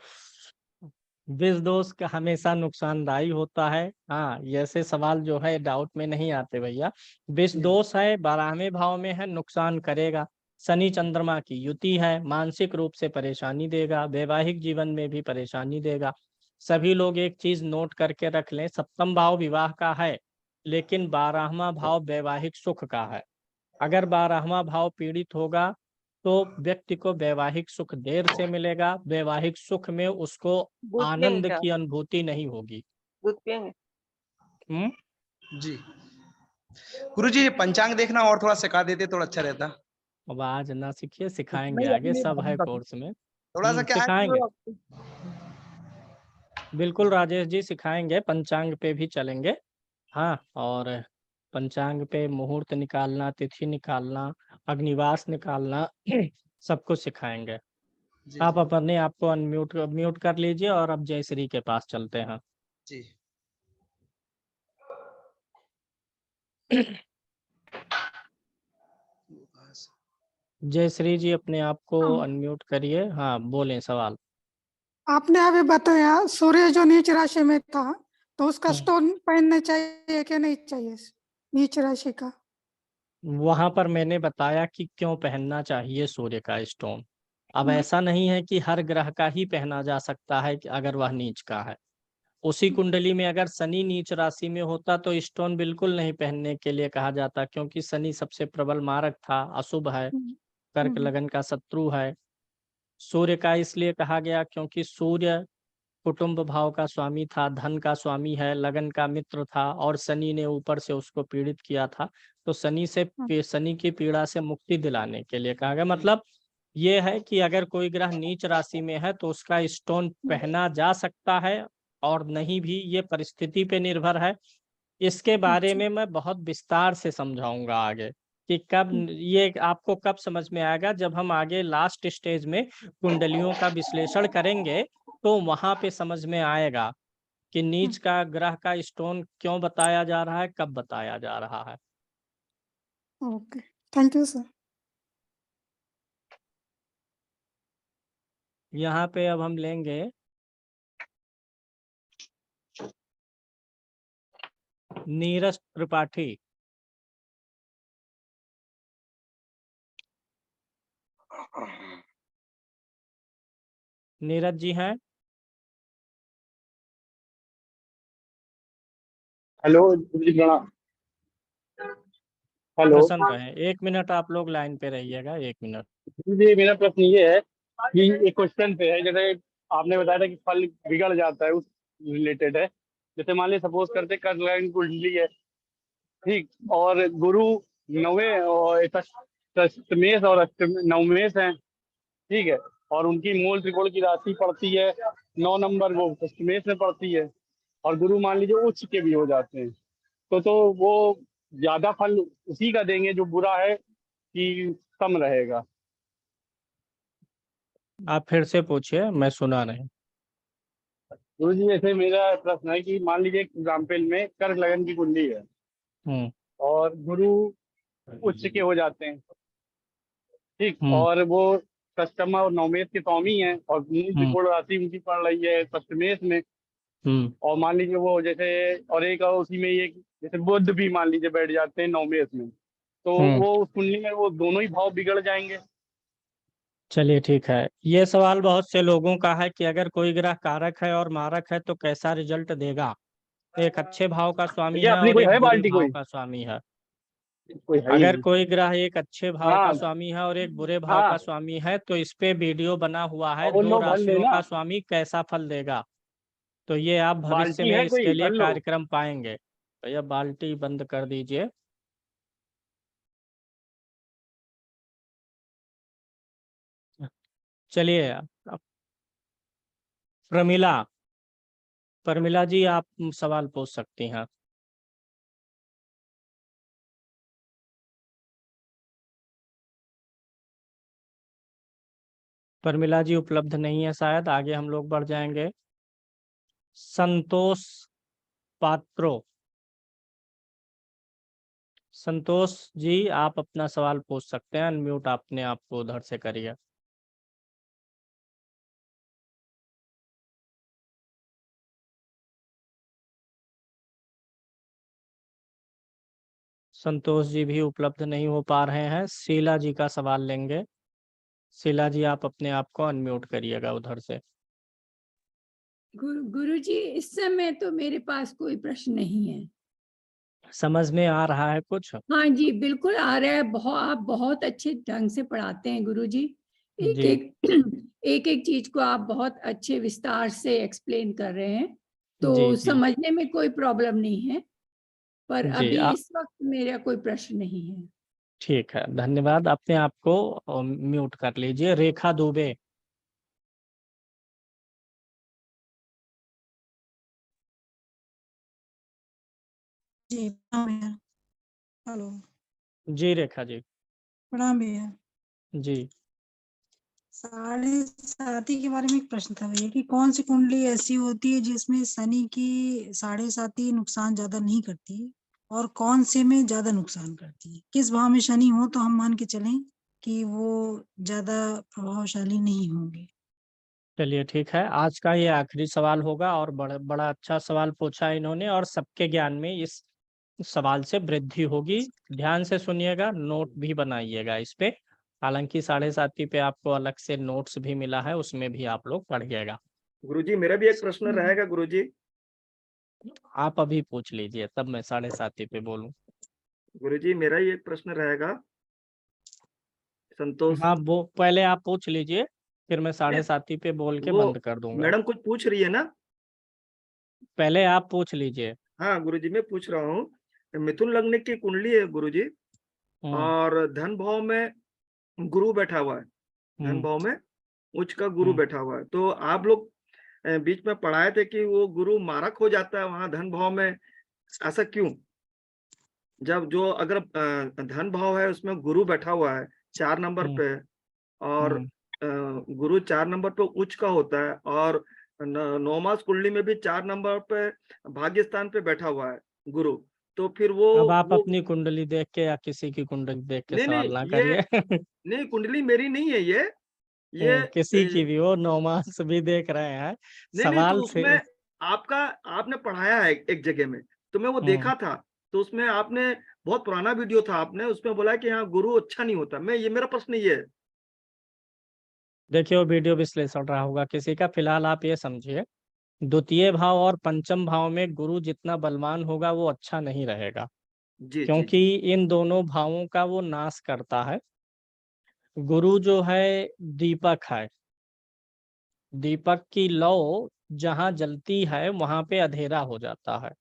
S1: विष दोष का हमेशा नुकसानदायी होता है। हाँ, ऐसे सवाल जो है डाउट में नहीं आते भैया। विष दोष है, 12वें भाव में है, नुकसान करेगा। शनि चंद्रमा की युति है, मानसिक रूप से परेशानी देगा, वैवाहिक जीवन में भी परेशानी देगा। सभी लोग एक चीज नोट करके रख लें, 7वां भाव विवाह का है, लेकिन 12वां भाव वैवाहिक सुख का है। अगर 12वां भाव पीड़ित होगा तो व्यक्ति को वैवाहिक सुख देर से मिलेगा, वैवाहिक सुख में उसको
S14: दूध पियेंगे
S1: आनंद
S14: क्या?
S1: की अनुभूति नहीं होगी।
S14: दूध पियेंगे?
S15: जी गुरु जी, पंचांग देखना और थोड़ा सिखा देते थोड़ा अच्छा रहता।
S1: अब आज ना सीखिए, सिखाएंगे,
S15: नहीं,
S1: आगे
S15: अपनी
S1: सब है
S15: बात
S1: कोर्स में।
S15: थोड़ा सा क्या है
S1: सिखाएंगे,
S15: गुरु,
S1: बिल्कुल राजेश जी सिखाएंगे, पंचांग पे भी चलेंगे। हाँ, और पंचांग पे मुहूर्त निकालना, तिथि निकालना, अग्निवास निकालना सब कुछ सिखाएंगे।
S15: जी
S1: आप
S15: जी
S1: अपने आप को म्यूट कर लीजिए और अब जयश्री के पास चलते हैं।
S15: जी।
S1: जयश्री जी अपने आप को अनम्यूट करिए। हाँ बोलें सवाल।
S16: आपने अभी बताया सूर्य जो नीच राशि में था, तो उसका स्टोन पहनना चाहिए कि नहीं चाहिए नीच राशि का?
S1: वहां पर मैंने बताया कि क्यों पहनना चाहिए सूर्य का स्टोन। अब ऐसा नहीं है कि हर ग्रह का ही पहना जा सकता है कि अगर वह नीच का है। उसी कुंडली में अगर शनि नीच राशि में होता तो स्टोन बिल्कुल नहीं पहनने के लिए कहा जाता, क्योंकि शनि सबसे प्रबल मारक था, अशुभ है, कर्क लगन का शत्रु है। सूर्य का इसलिए कहा गया क्योंकि सूर्य कुटुंब भाव का स्वामी था, धन का स्वामी है, लगन का मित्र था, और शनि ने ऊपर से उसको पीड़ित किया था। तो शनि की पीड़ा से मुक्ति दिलाने के लिए कहा गया। मतलब ये है कि अगर कोई ग्रह नीच राशि में है तो उसका स्टोन पहना जा सकता है और नहीं भी, ये परिस्थिति पे निर्भर है। इसके बारे में मैं बहुत विस्तार से समझाऊंगा आगे कि कब ये आपको कब समझ में आएगा, जब हम आगे लास्ट स्टेज में कुंडलियों का विश्लेषण करेंगे तो वहां पे समझ में आएगा कि नीच का ग्रह का स्टोन क्यों बताया जा रहा है, कब बताया जा रहा है।
S16: Okay, thank you sir.
S1: यहाँ पे अब हम लेंगे नीरज त्रिपाठी। नीरज जी हैं?
S17: हेलो जी प्रणाम। हेलो
S1: प्रसन्न रहे, 1 मिनट आप लोग लाइन पे रहिएगा, 1 मिनट।
S17: जी, मेरा प्रश्न ये है कि एक क्वेश्चन पे है, जैसे आपने बताया था कि फल बिगड़ जाता है, उस रिलेटेड है। जैसे मान लीजिए सपोज करते कर्क कुंडली है, ठीक, और गुरु नवे और अष्टमेश और नवमेश है, ठीक है, और उनकी मूल त्रिकोण की राशि पड़ती है 9 नंबर, वो अष्टमेश में पड़ती है, और गुरु मान लीजिए उच्च के भी हो जाते हैं, तो वो ज्यादा फल उसी का देंगे जो बुरा है कि कम रहेगा?
S1: आप फिर से पूछिए, मैं सुना नहीं।
S17: गुरु जी, ऐसे मेरा प्रश्न है कि मान लीजिए एग्जाम्पल में कर्क लगन की कुंडली है
S1: हम्म
S17: और गुरु उच्च के हो जाते हैं, ठीक,
S1: हम्म
S17: और वो सप्तमा और नवमेश के स्वामी हैं, और मूल
S1: हम्म
S17: त्रिकोण राशि उनकी पड़ रही है सप्तमेश में,
S1: हम्म
S17: और मान लीजिए वो जैसे, और एक उसी में एक जैसे बुध भी मान लीजिए बैठ जाते हैं नवमेश में, तो
S1: हम्म
S17: वो उस कुंडली में वो दोनों ही भाव बिगड़ जाएंगे?
S1: चलिए ठीक है। ये सवाल बहुत से लोगों का है कि अगर कोई ग्रह कारक है और मारक है तो कैसा रिजल्ट देगा। एक अच्छे भाव का स्वामी
S17: भैया
S1: है
S17: अपनी
S1: और
S17: कोई
S1: एक
S17: है
S1: बुरे
S17: बाल्टी,
S1: भाव
S17: कोई
S1: का स्वामी है।
S17: कोई है ही
S1: अगर
S17: नहीं।
S1: कोई ग्रह एक अच्छे भाव का
S17: हाँ
S1: स्वामी है और एक बुरे भाव का
S17: हाँ,
S1: स्वामी है तो इस पे वीडियो बना हुआ है,
S17: और
S1: 2
S17: लो भर
S1: राशियों
S17: लेना।
S1: का स्वामी कैसा फल देगा। तो ये आप भविष्य
S17: बाल्टी
S1: में
S17: है
S1: इसके
S17: कोई,
S1: लिए
S17: भर लो।
S1: कार्यक्रम पाएंगे। तो यह बाल्टी बंद कर दीजिए। चलिए प्रमिला, प्रमिला जी आप सवाल पूछ सकती हैं। प्रमिला जी उपलब्ध नहीं है शायद, आगे हम लोग बढ़ जाएंगे। संतोष पात्रो, संतोष जी आप अपना सवाल पूछ सकते हैं, अनम्यूट आपने आपको उधर से करिए। संतोष जी भी उपलब्ध नहीं हो पा रहे हैं। शीला जी का सवाल लेंगे। शीला जी आप अपने आप को अनम्यूट करिएगा उधर से।
S18: गुरुजी इस समय तो मेरे पास कोई प्रश्न नहीं है।
S1: समझ में आ रहा है कुछ?
S18: हाँ जी बिल्कुल आ रहा है। आप बहुत अच्छे ढंग से पढ़ाते हैं गुरुजी। एक
S1: जी
S18: एक एक चीज को आप बहुत अच्छे विस्तार से एक्सप्लेन कर रहे हैं,
S1: जी
S18: तो
S1: जी
S18: समझने में कोई प्रॉब्लम नहीं है। पर
S1: जी
S18: अभी इस वक्त मेरा कोई प्रश्न नहीं है।
S1: ठीक है, धन्यवाद। अपने आप को म्यूट कर लीजिए। रेखा दुबे,
S19: जी प्रणाम भैया। हेलो।
S1: जी रेखा जी।
S19: प्रणाम भैया।
S1: जी
S19: 7.5 के बारे में एक प्रश्न था भैया कि कौन सी कुंडली ऐसी होती है जिसमें शनि की 7.5 नुकसान ज्यादा नहीं करती और कौन से में ज्यादा नुकसान करती है? किस भाव में शनि हो तो हम मान के चलें कि वो ज्यादा प्रभावशाली नहीं होंगे।
S1: चलिए ठीक है, आज का ये आखिरी सवाल होगा और बड़ा अच्छा सवाल पूछा इन्होंने और सबके ज्ञान में इस सवाल से वृद्धि होगी। ध्यान से सुनिएगा, नोट भी बनाइएगा इस पे। हालांकि 7.5 पे आपको अलग से नोट्स भी मिला है, उसमें भी आप लोग पढ़िएगा।
S20: गुरुजी मेरा भी एक प्रश्न रहेगा गुरुजी।
S1: आप अभी पूछ लीजिए तब मैं 7.5 पे बोलूं।
S20: गुरुजी मेरा ही एक प्रश्न रहेगा। संतोष
S1: हाँ वो पहले आप पूछ लीजिए, फिर मैं
S20: नहीं,
S1: 7.5 पे बोल के
S20: वो
S1: बंद कर दूंगा।
S20: मैडम कुछ पूछ रही है ना?
S1: पहले आप पूछ लीजिए।
S20: हाँ गुरुजी मैं पूछ रहा हूँ। मिथुन लग्न की कुंडली है गुरुजी, और धन भाव में गुरु बैठा हुआ है। धन भाव में उच्च का गुरु बैठा हुआ है। तो आप लोग बीच में पढ़ाए थे कि वो गुरु मारक हो जाता है वहां धन भाव में, ऐसा क्यों? जब जो अगर धन भाव है उसमें गुरु बैठा हुआ है 4 नंबर पे, और गुरु 4 नंबर पे उच्च का होता है, और नौमास कुंडली में भी 4 नंबर पे भाग्य स्थान पे बैठा हुआ है गुरु। तो फिर
S1: अब आप
S20: वो
S1: अपनी कुंडली देख के या किसी की कुंडली देख के
S20: नहीं
S1: सवाल ना
S20: नहीं
S1: करिए।
S20: नहीं कुंडली मेरी नहीं है ये
S1: किसी की भी हो, 9 मास भी देख रहे हैं
S20: नहीं तो
S1: सवाल से।
S20: उसमें आपने पढ़ाया है एक जगह में, तो मैं वो देखा था। तो उसमें आपने बहुत पुराना वीडियो था, आपने उसमें बोला कि हाँ गुरु अच्छा नहीं होता। मेरा प्रश्न ये है।
S1: देखिए वो वीडियो विश्लेषण रहा होगा किसी का। फिलहाल आप ये समझिए, द्वितीय भाव और पंचम भाव में गुरु जितना बलवान होगा वो अच्छा नहीं रहेगा,
S20: जी
S1: क्योंकि इन दोनों भावों का वो नाश करता है। गुरु जो है दीपक है, दीपक की लौ जहाँ जलती है वहां पे अंधेरा हो जाता है।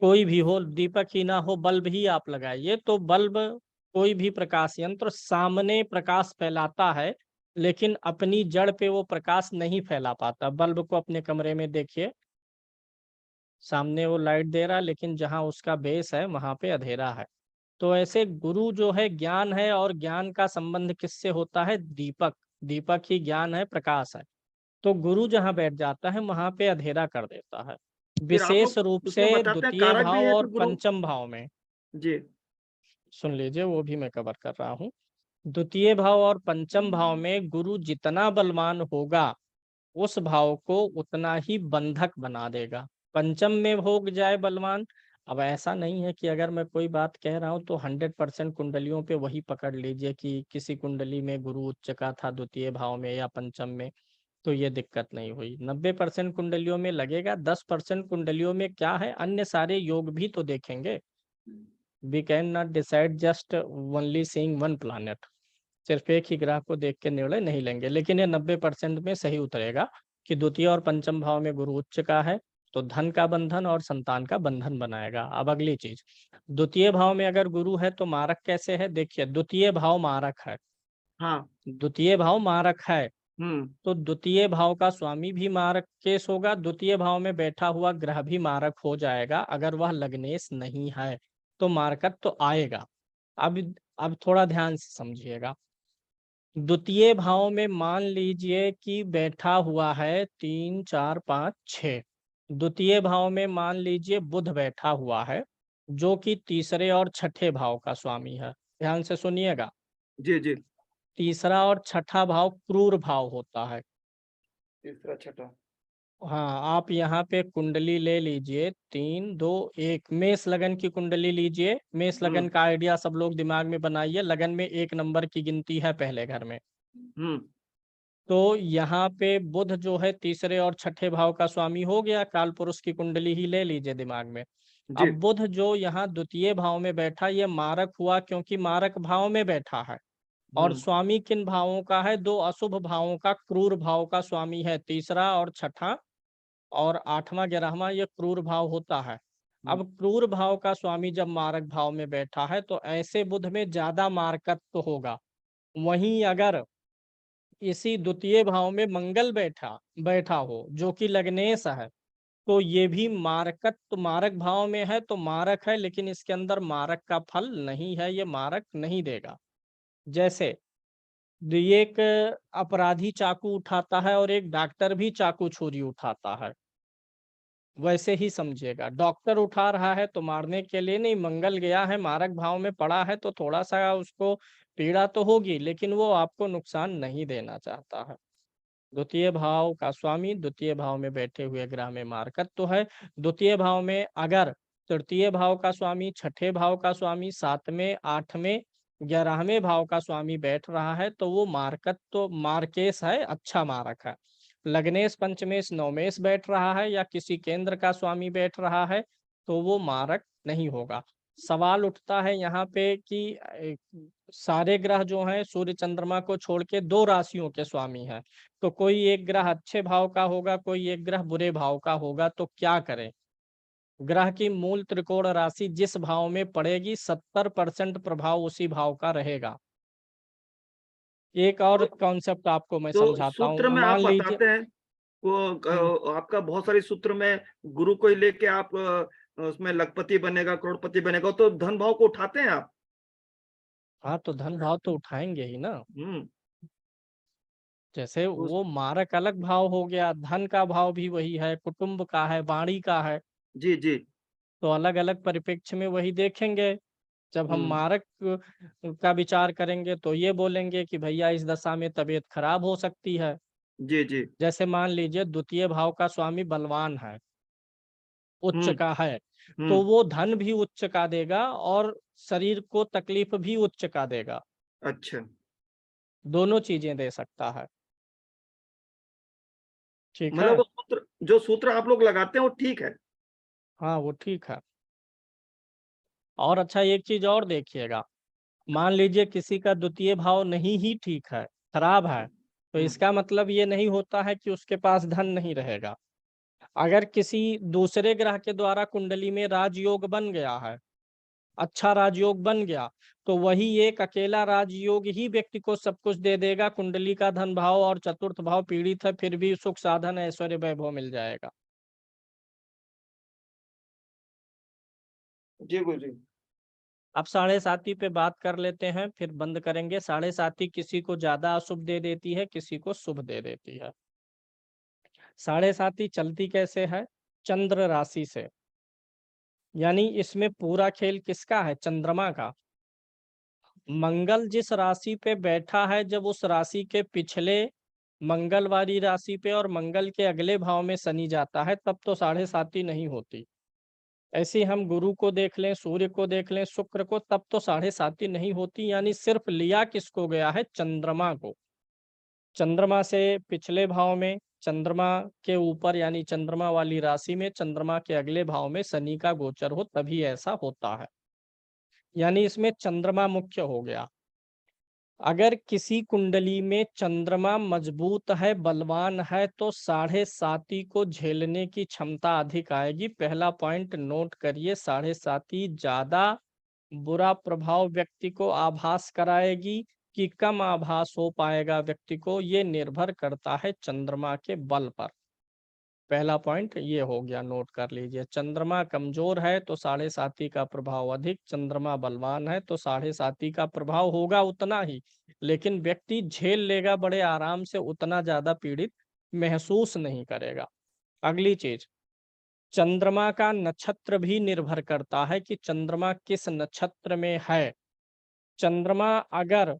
S1: कोई भी हो, दीपक ही ना हो, बल्ब ही आप लगाइए तो बल्ब, कोई भी प्रकाश यंत्र सामने प्रकाश फैलाता है, लेकिन अपनी जड़ पे वो प्रकाश नहीं फैला पाता। बल्ब को अपने कमरे में देखिए, सामने वो लाइट दे रहा है, लेकिन जहाँ उसका बेस है वहां पे अंधेरा है। तो ऐसे गुरु जो है ज्ञान है, और ज्ञान का संबंध किससे होता है? दीपक। दीपक ही ज्ञान है, प्रकाश है। तो गुरु जहाँ बैठ जाता है वहां पे अंधेरा कर देता है,
S20: फिर आप
S1: विशेष
S20: लोग
S1: रूप
S20: उसमें
S1: से
S20: बताते हैं
S1: द्वितीय
S20: कारक भी
S1: भाव
S20: है
S1: और
S20: फिर गुरु।
S1: पंचम भाव में।
S20: जी
S1: सुन लीजिए, वो भी मैं कवर कर रहा हूँ। द्वितीय भाव और पंचम भाव में गुरु जितना बलवान होगा उस भाव को उतना ही बंधक बना देगा। पंचम में हो जाए बलवान, अब ऐसा नहीं है कि अगर मैं कोई बात कह रहा हूँ तो 100% कुंडलियों पे वही पकड़ लीजिए कि किसी कुंडली में गुरु उच्च का था द्वितीय भाव में या पंचम में, तो ये दिक्कत नहीं हुई। 90% कुंडलियों में लगेगा। 10% कुंडलियों में क्या है, अन्य सारे योग भी तो देखेंगे। We can not decide just only seeing one planet. सिर्फ एक ही ग्रह को देख के निर्णय नहीं लेंगे, लेकिन ये 90% में सही उतरेगा कि द्वितीय और पंचम भाव में गुरु उच्च का है तो धन का बंधन और संतान का बंधन बनाएगा। अब अगली चीज, द्वितीय भाव में अगर गुरु है तो मारक कैसे है? देखिए द्वितीय भाव मारक है।
S20: हाँ
S1: द्वितीय भाव मारक है, तो द्वितीय भाव का स्वामी भी मारक केस होगा, द्वितीय भाव में बैठा हुआ ग्रह भी मारक हो जाएगा। अगर वह लग्नेश नहीं है तो मारकत तो आएगा। अब थोड़ा ध्यान से समझिएगा। द्वितीय भाव में मान लीजिए कि बैठा हुआ है 3 4 5 6। द्वितीय भाव में मान लीजिए बुध बैठा हुआ है, जो कि तीसरे और छठे भाव का स्वामी है। ध्यान से सुनिएगा।
S20: जी जी।
S1: तीसरा और छठा भाव क्रूर भाव होता है।
S20: तीसरा छठा।
S1: हाँ, आप यहाँ पे कुंडली ले लीजिए 3 2 1। मेष लगन की कुंडली लीजिए। मेष लगन का आइडिया सब लोग दिमाग में बनाइए। लगन में 1 नंबर की गिनती है पहले घर में। तो यहाँ पे बुध जो है तीसरे और छठे भाव का स्वामी हो गया। काल पुरुष की कुंडली ही ले लीजिए दिमाग में।
S20: जी।
S1: अब बुध जो यहाँ द्वितीय भाव में बैठा, ये मारक हुआ, क्योंकि मारक भाव में बैठा है। और स्वामी किन भावों का है? 2 अशुभ भावों का, क्रूर भाव का स्वामी है। तीसरा और छठा और 8वां 11वां ये क्रूर भाव होता है। अब क्रूर भाव का स्वामी जब मारक भाव में बैठा है तो ऐसे बुध में ज्यादा मारकत्व होगा। वहीं अगर इसी द्वितीय भाव में मंगल बैठा हो, जो कि लग्नेश है, तो ये भी मारकत्व, मारक भाव में है तो मारक है, लेकिन इसके अंदर मारक का फल नहीं है, ये मारक नहीं देगा। जैसे एक अपराधी चाकू उठाता है और एक डॉक्टर भी चाकू छुरी उठाता है, वैसे ही समझिएगा। डॉक्टर उठा रहा है तो मारने के लिए नहीं, मंगल गया है मारक भाव में पड़ा है तो थोड़ा सा उसको पीड़ा तो होगी, लेकिन वो आपको नुकसान नहीं देना चाहता है। द्वितीय भाव का स्वामी द्वितीय भाव में बैठे हुए ग्रह में मारकत्व तो है। द्वितीय भाव में अगर तृतीय भाव का स्वामी, छठे भाव का स्वामी, 7वें 8वें 11वें भाव का स्वामी बैठ रहा है तो वो मारकत्व तो मार्केश है, अच्छा मारक है। लग्नेश, पंचमेश, नवमेश बैठ रहा है या किसी केंद्र का स्वामी बैठ रहा है तो वो मारक नहीं होगा। सवाल उठता है यहाँ पे कि सारे ग्रह जो हैं सूर्य चंद्रमा को छोड़ के 2 राशियों के स्वामी हैं, तो कोई एक ग्रह अच्छे भाव का होगा, कोई एक ग्रह बुरे भाव का होगा, तो क्या करें? ग्रह की मूल त्रिकोण राशि जिस भाव में पड़ेगी 70% प्रभाव उसी भाव का रहेगा। एक और कॉन्सेप्ट आपको मैं
S20: तो
S1: समझाता
S20: सूत्र
S1: हूँ।
S20: में आप
S1: मान लीजिए
S20: बताते हैं वो आपका बहुत सारे सूत्र में गुरु को ही लेके आप उसमें लखपति बनेगा, करोड़पति बनेगा, तो धन भाव को उठाते हैं आप?
S1: हाँ, तो धन भाव तो उठाएंगे ही ना। जैसे वो मारक अलग भाव हो गया, धन का भाव भी वही है, कुटुंब का है, वाणी का है।
S20: जी जी।
S1: तो अलग अलग परिप्रेक्ष्य में वही देखेंगे। जब हम मारक का विचार करेंगे तो ये बोलेंगे कि भैया इस दशा में तबीयत खराब हो सकती है।
S20: जी जी।
S1: जैसे मान लीजिए द्वितीय भाव का स्वामी बलवान है, उच्च का है, तो वो धन भी उच्च का देगा और शरीर को तकलीफ भी उच्च का देगा।
S20: अच्छा।
S1: दोनों चीजें दे सकता है। ठीक है।
S20: मतलब वो सूत्र, जो सूत्र आप लोग लगाते हैं वो ठीक है?
S1: हाँ, वो ठीक है। और अच्छा, एक चीज और देखिएगा, मान लीजिए किसी का द्वितीय भाव नहीं ही ठीक है, खराब है, तो इसका मतलब ये नहीं होता है कि उसके पास धन नहीं रहेगा। अगर किसी दूसरे ग्रह के द्वारा कुंडली में राजयोग बन गया है, अच्छा राजयोग बन गया, तो वही एक अकेला राजयोग ही व्यक्ति को सब कुछ दे देगा। कुंडली का धन भाव और चतुर्थ भाव पीड़ित है, फिर भी सुख साधन ऐश्वर्य वैभव मिल जाएगा।
S20: जी गुरुजी।
S1: अब 7.5 पे बात कर लेते हैं, फिर बंद करेंगे। 7.5 किसी को ज्यादा अशुभ दे देती है, किसी को शुभ दे देती है। 7.5 चलती कैसे है? चंद्र राशि से, यानी इसमें पूरा खेल किसका है? चंद्रमा का। मंगल जिस राशि पे बैठा है, जब उस राशि के पिछले मंगल वाली राशि पे और मंगल के अगले भाव में शनि जाता है, तब तो 7.5 नहीं होती। ऐसे हम गुरु को देख लें, सूर्य को देख लें, शुक्र को, तब तो 7.5 नहीं होती। यानी सिर्फ लिया किसको गया है? चंद्रमा को। चंद्रमा से पिछले भाव में, चंद्रमा के ऊपर यानी चंद्रमा वाली राशि में, चंद्रमा के अगले भाव में शनि का गोचर हो, तभी ऐसा होता है। यानी इसमें चंद्रमा मुख्य हो गया। अगर किसी कुंडली में चंद्रमा मजबूत है, बलवान है, तो 7.5 को झेलने की क्षमता अधिक आएगी। पहला पॉइंट नोट करिए, 7.5 ज्यादा बुरा प्रभाव व्यक्ति को आभास कराएगी कि कम आभास हो पाएगा व्यक्ति को, ये निर्भर करता है चंद्रमा के बल पर। पहला पॉइंट ये हो गया, नोट कर लीजिए। चंद्रमा कमजोर है तो 7.5 का प्रभाव अधिक, चंद्रमा बलवान है तो 7.5 का प्रभाव होगा उतना ही, लेकिन व्यक्ति झेल लेगा बड़े आराम से, उतना ज्यादा पीड़ित महसूस नहीं करेगा। अगली चीज, चंद्रमा का नक्षत्र भी निर्भर करता है कि चंद्रमा किस नक्षत्र में है। चंद्रमा अगर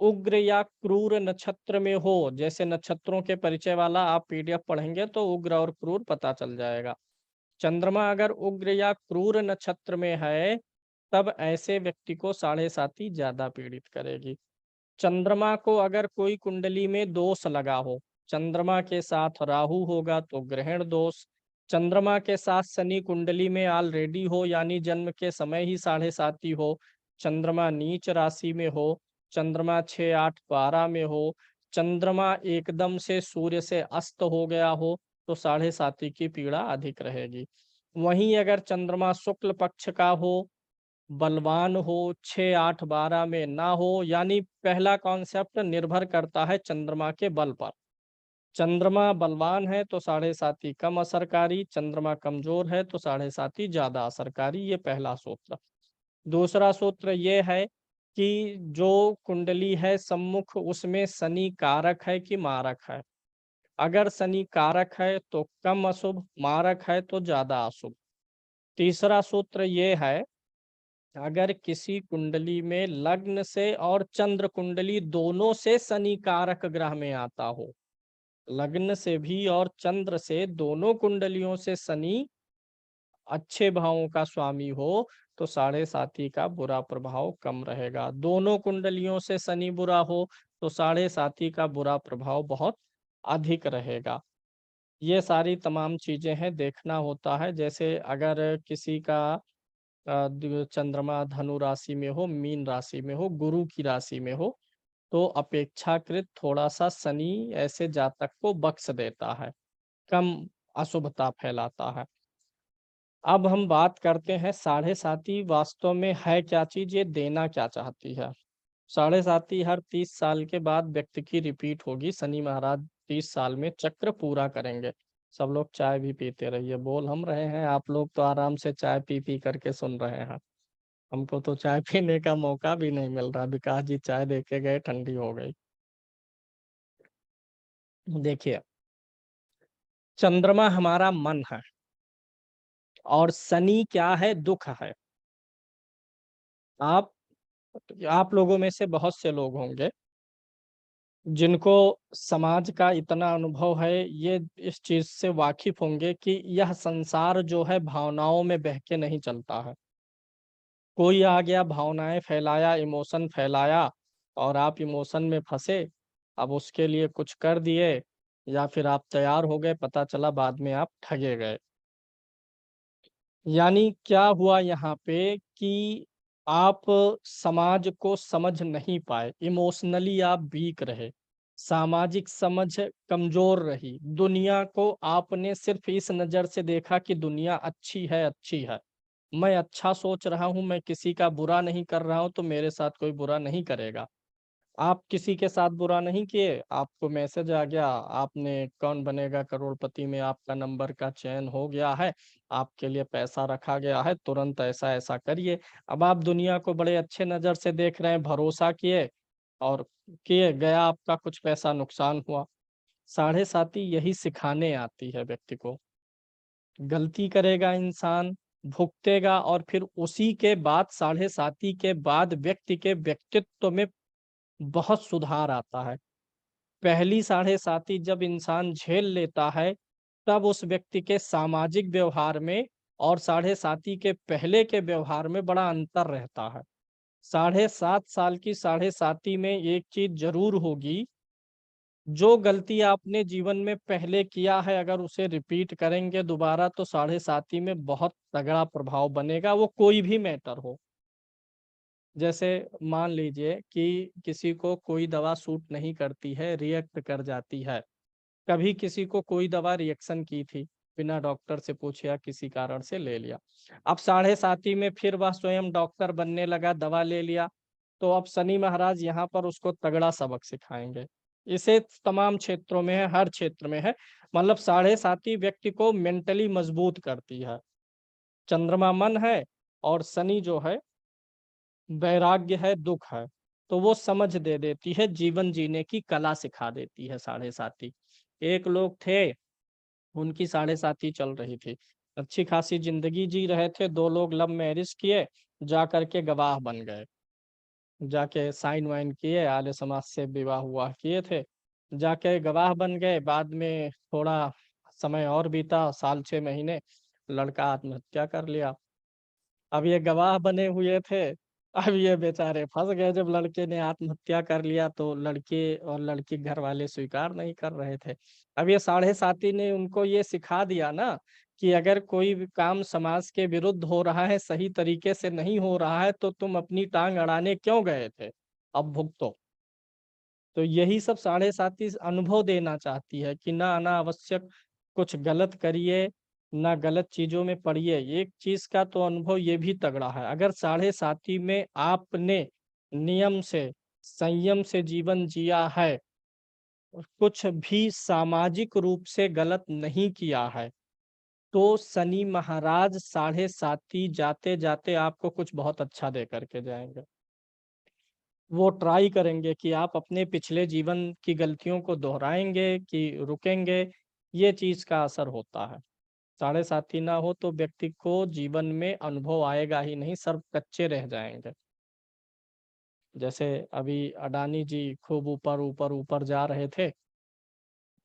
S1: उग्र या क्रूर नक्षत्र में हो, जैसे नक्षत्रों के परिचय वाला आप पीडीएफ पढ़ेंगे तो उग्र और क्रूर पता चल जाएगा। चंद्रमा अगर उग्र या क्रूर नक्षत्र में है तब ऐसे व्यक्ति को 7.5 ज्यादा पीड़ित करेगी। चंद्रमा को अगर कोई कुंडली में दोष लगा हो, चंद्रमा के साथ राहु होगा तो ग्रहण दोष, चंद्रमा के साथ शनि कुंडली में ऑलरेडी हो यानी जन्म के समय ही 7.5 हो, चंद्रमा नीच राशि में हो, चंद्रमा 6, 8, 12 में हो, चंद्रमा एकदम से सूर्य से अस्त हो गया हो तो 7.5 की पीड़ा अधिक रहेगी। वहीं अगर चंद्रमा शुक्ल पक्ष का हो, बलवान हो, 6, 8, 12 में ना हो, यानी पहला कॉन्सेप्ट निर्भर करता है चंद्रमा के बल पर। चंद्रमा बलवान है तो 7.5 कम असरकारी, चंद्रमा कमजोर है तो 7.5 ज्यादा असरकारी, ये पहला सूत्र। दूसरा सूत्र ये है कि जो कुंडली है सम्मुख, उसमें शनि कारक है कि मारक है। अगर शनि कारक है तो कम अशुभ, मारक है तो ज्यादा अशुभ। तीसरा सूत्र ये है, अगर किसी कुंडली में लग्न से और चंद्र कुंडली दोनों से शनि कारक ग्रह में आता हो, लग्न से भी और चंद्र से, दोनों कुंडलियों से शनि अच्छे भावों का स्वामी हो तो 7.5 का बुरा प्रभाव कम रहेगा। दोनों कुंडलियों से शनि बुरा हो तो 7.5 का बुरा प्रभाव बहुत अधिक रहेगा। ये सारी तमाम चीजें हैं, देखना होता है। जैसे अगर किसी का चंद्रमा धनु राशि में हो, मीन राशि में हो, गुरु की राशि में हो, तो अपेक्षाकृत थोड़ा सा शनि ऐसे जातक को बख्श देता है, कम अशुभता फैलाता है। अब हम बात करते हैं 7.5 वास्तव में है क्या चीज, ये देना क्या चाहती है। 7.5 हर 30 साल के बाद व्यक्ति की रिपीट होगी। शनि महाराज 30 साल में चक्र पूरा करेंगे। सब लोग चाय भी पीते रहिए, बोल हम रहे हैं, आप लोग तो आराम से चाय पी पी करके सुन रहे हैं। हमको तो चाय पीने का मौका भी नहीं मिल रहा। विकास जी चाय देके गए, ठंडी हो गई। देखिए, चंद्रमा हमारा मन है और शनि क्या है, दुख है। आप लोगों में से बहुत से लोग होंगे जिनको समाज का इतना अनुभव है, ये इस चीज से वाकिफ होंगे कि यह संसार जो है भावनाओं में बह के नहीं चलता है। कोई आ गया, भावनाएं फैलाया, इमोशन फैलाया और आप इमोशन में फंसे, अब उसके लिए कुछ कर दिए या फिर आप तैयार हो गए, पता चला बाद में आप ठगे गए। यानी क्या हुआ यहाँ पे कि आप समाज को समझ नहीं पाए, इमोशनली आप वीक रहे, सामाजिक समझ कमजोर रही, दुनिया को आपने सिर्फ इस नजर से देखा कि दुनिया अच्छी है, अच्छी है, मैं अच्छा सोच रहा हूं, मैं किसी का बुरा नहीं कर रहा हूं तो मेरे साथ कोई बुरा नहीं करेगा। आप किसी के साथ बुरा नहीं किए, आपको मैसेज आ गया, आपने कौन बनेगा करोड़पति में आपका नंबर का चयन हो गया है, आपके लिए पैसा रखा गया है, तुरंत ऐसा ऐसा करिए। अब आप दुनिया को बड़े अच्छे नजर से देख रहे हैं, भरोसा किए और किए गया, आपका कुछ पैसा नुकसान हुआ। 7.5 यही सिखाने आती है व्यक्ति को। गलती करेगा इंसान, भुगतेगा और फिर उसी के बाद 7.5 के बाद व्यक्ति के व्यक्तित्व में बहुत सुधार आता है। पहली 7.5 जब इंसान झेल लेता है तब उस व्यक्ति के सामाजिक व्यवहार में और 7.5 के पहले के व्यवहार में बड़ा अंतर रहता है। 7.5 साल की 7.5 में एक चीज जरूर होगी, जो गलती आपने जीवन में पहले किया है अगर उसे रिपीट करेंगे दोबारा तो 7.5 में बहुत तगड़ा प्रभाव बनेगा, वो कोई भी मैटर हो। जैसे मान लीजिए कि किसी को कोई दवा सूट नहीं करती है, रिएक्ट कर जाती है। कभी किसी को कोई दवा रिएक्शन की थी, बिना डॉक्टर से पूछे या किसी कारण से ले लिया। अब 7.5 में फिर वह स्वयं डॉक्टर बनने लगा, दवा ले लिया, तो अब शनि महाराज यहाँ पर उसको तगड़ा सबक सिखाएंगे। इसे तमाम क्षेत्रों में है, हर क्षेत्र में है। मतलब 7.5 व्यक्ति को मेंटली मजबूत करती है। चंद्रमा मन है और शनि जो है वैराग्य है, दुख है, तो वो समझ दे देती है, जीवन जीने की कला सिखा देती है 7.5। एक लोग थे, उनकी 7.5 चल रही थी, अच्छी खासी जिंदगी जी रहे थे, 2 लोग लव मैरिज किए, जा करके गवाह बन गए, जाके साइन वाइन किए, आले समाज से विवाह हुआ किए थे, जाके गवाह बन गए। बाद में थोड़ा समय और बीता, साल 6 महीने, लड़का आत्महत्या कर लिया। अब ये गवाह बने हुए थे, अब ये बेचारे फंस गए। जब लड़के ने आत्महत्या कर लिया तो लड़के और लड़की घर वाले स्वीकार नहीं कर रहे थे। अब ये 7.5 ने उनको ये सिखा दिया ना कि अगर कोई भी काम समाज के विरुद्ध हो रहा है, सही तरीके से नहीं हो रहा है, तो तुम अपनी टांग अड़ाने क्यों गए थे, अब भुगतो। तो यही सब 7.5 अनुभव देना चाहती है कि ना अनावश्यक कुछ गलत करिए, ना गलत चीजों में पड़िए। एक चीज का तो अनुभव ये भी तगड़ा है, अगर 7.5 में आपने नियम से, संयम से जीवन जिया है, कुछ भी सामाजिक रूप से गलत नहीं किया है, तो शनि महाराज 7.5 जाते जाते आपको कुछ बहुत अच्छा दे करके जाएंगे। वो ट्राई करेंगे कि आप अपने पिछले जीवन की गलतियों को दोहराएंगे कि रुकेंगे, ये चीज का असर होता है। 7.5 ना हो तो व्यक्ति को जीवन में अनुभव आएगा ही नहीं, सर्व कच्चे रह जाएंगे। जैसे अभी अडानी जी खूब ऊपर ऊपर ऊपर जा रहे थे,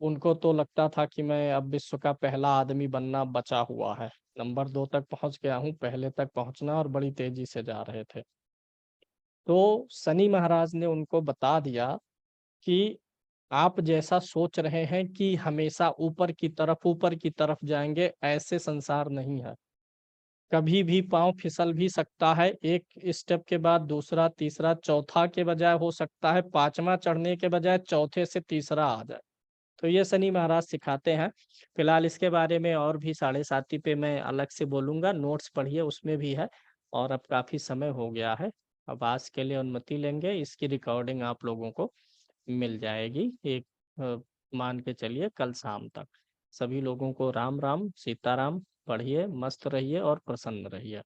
S1: उनको तो लगता था कि मैं अब विश्व का पहला आदमी बनना बचा हुआ है, नंबर 2 तक पहुंच गया हूं, पहले तक पहुंचना, और बड़ी तेजी से जा रहे थे। तो शनि महाराज ने उनको बता दिया कि आप जैसा सोच रहे हैं कि हमेशा ऊपर की तरफ जाएंगे, ऐसे संसार नहीं है। कभी भी पांव फिसल भी सकता है, एक स्टेप के बाद दूसरा, तीसरा, चौथा के बजाय हो सकता है 5वां चढ़ने के बजाय चौथे से तीसरा आ जाए। तो ये शनि महाराज सिखाते हैं। फिलहाल इसके बारे में और भी 7.5 पे मैं अलग से बोलूंगा, नोट्स पढ़िए, उसमें भी है। और अब काफी समय हो गया है, अब आज के लिए अनुमति लेंगे। इसकी रिकॉर्डिंग आप लोगों को मिल जाएगी एक मान के चलिए कल शाम तक। सभी लोगों को राम राम सीताराम, पढ़िए, मस्त रहिए और प्रसन्न रहिए।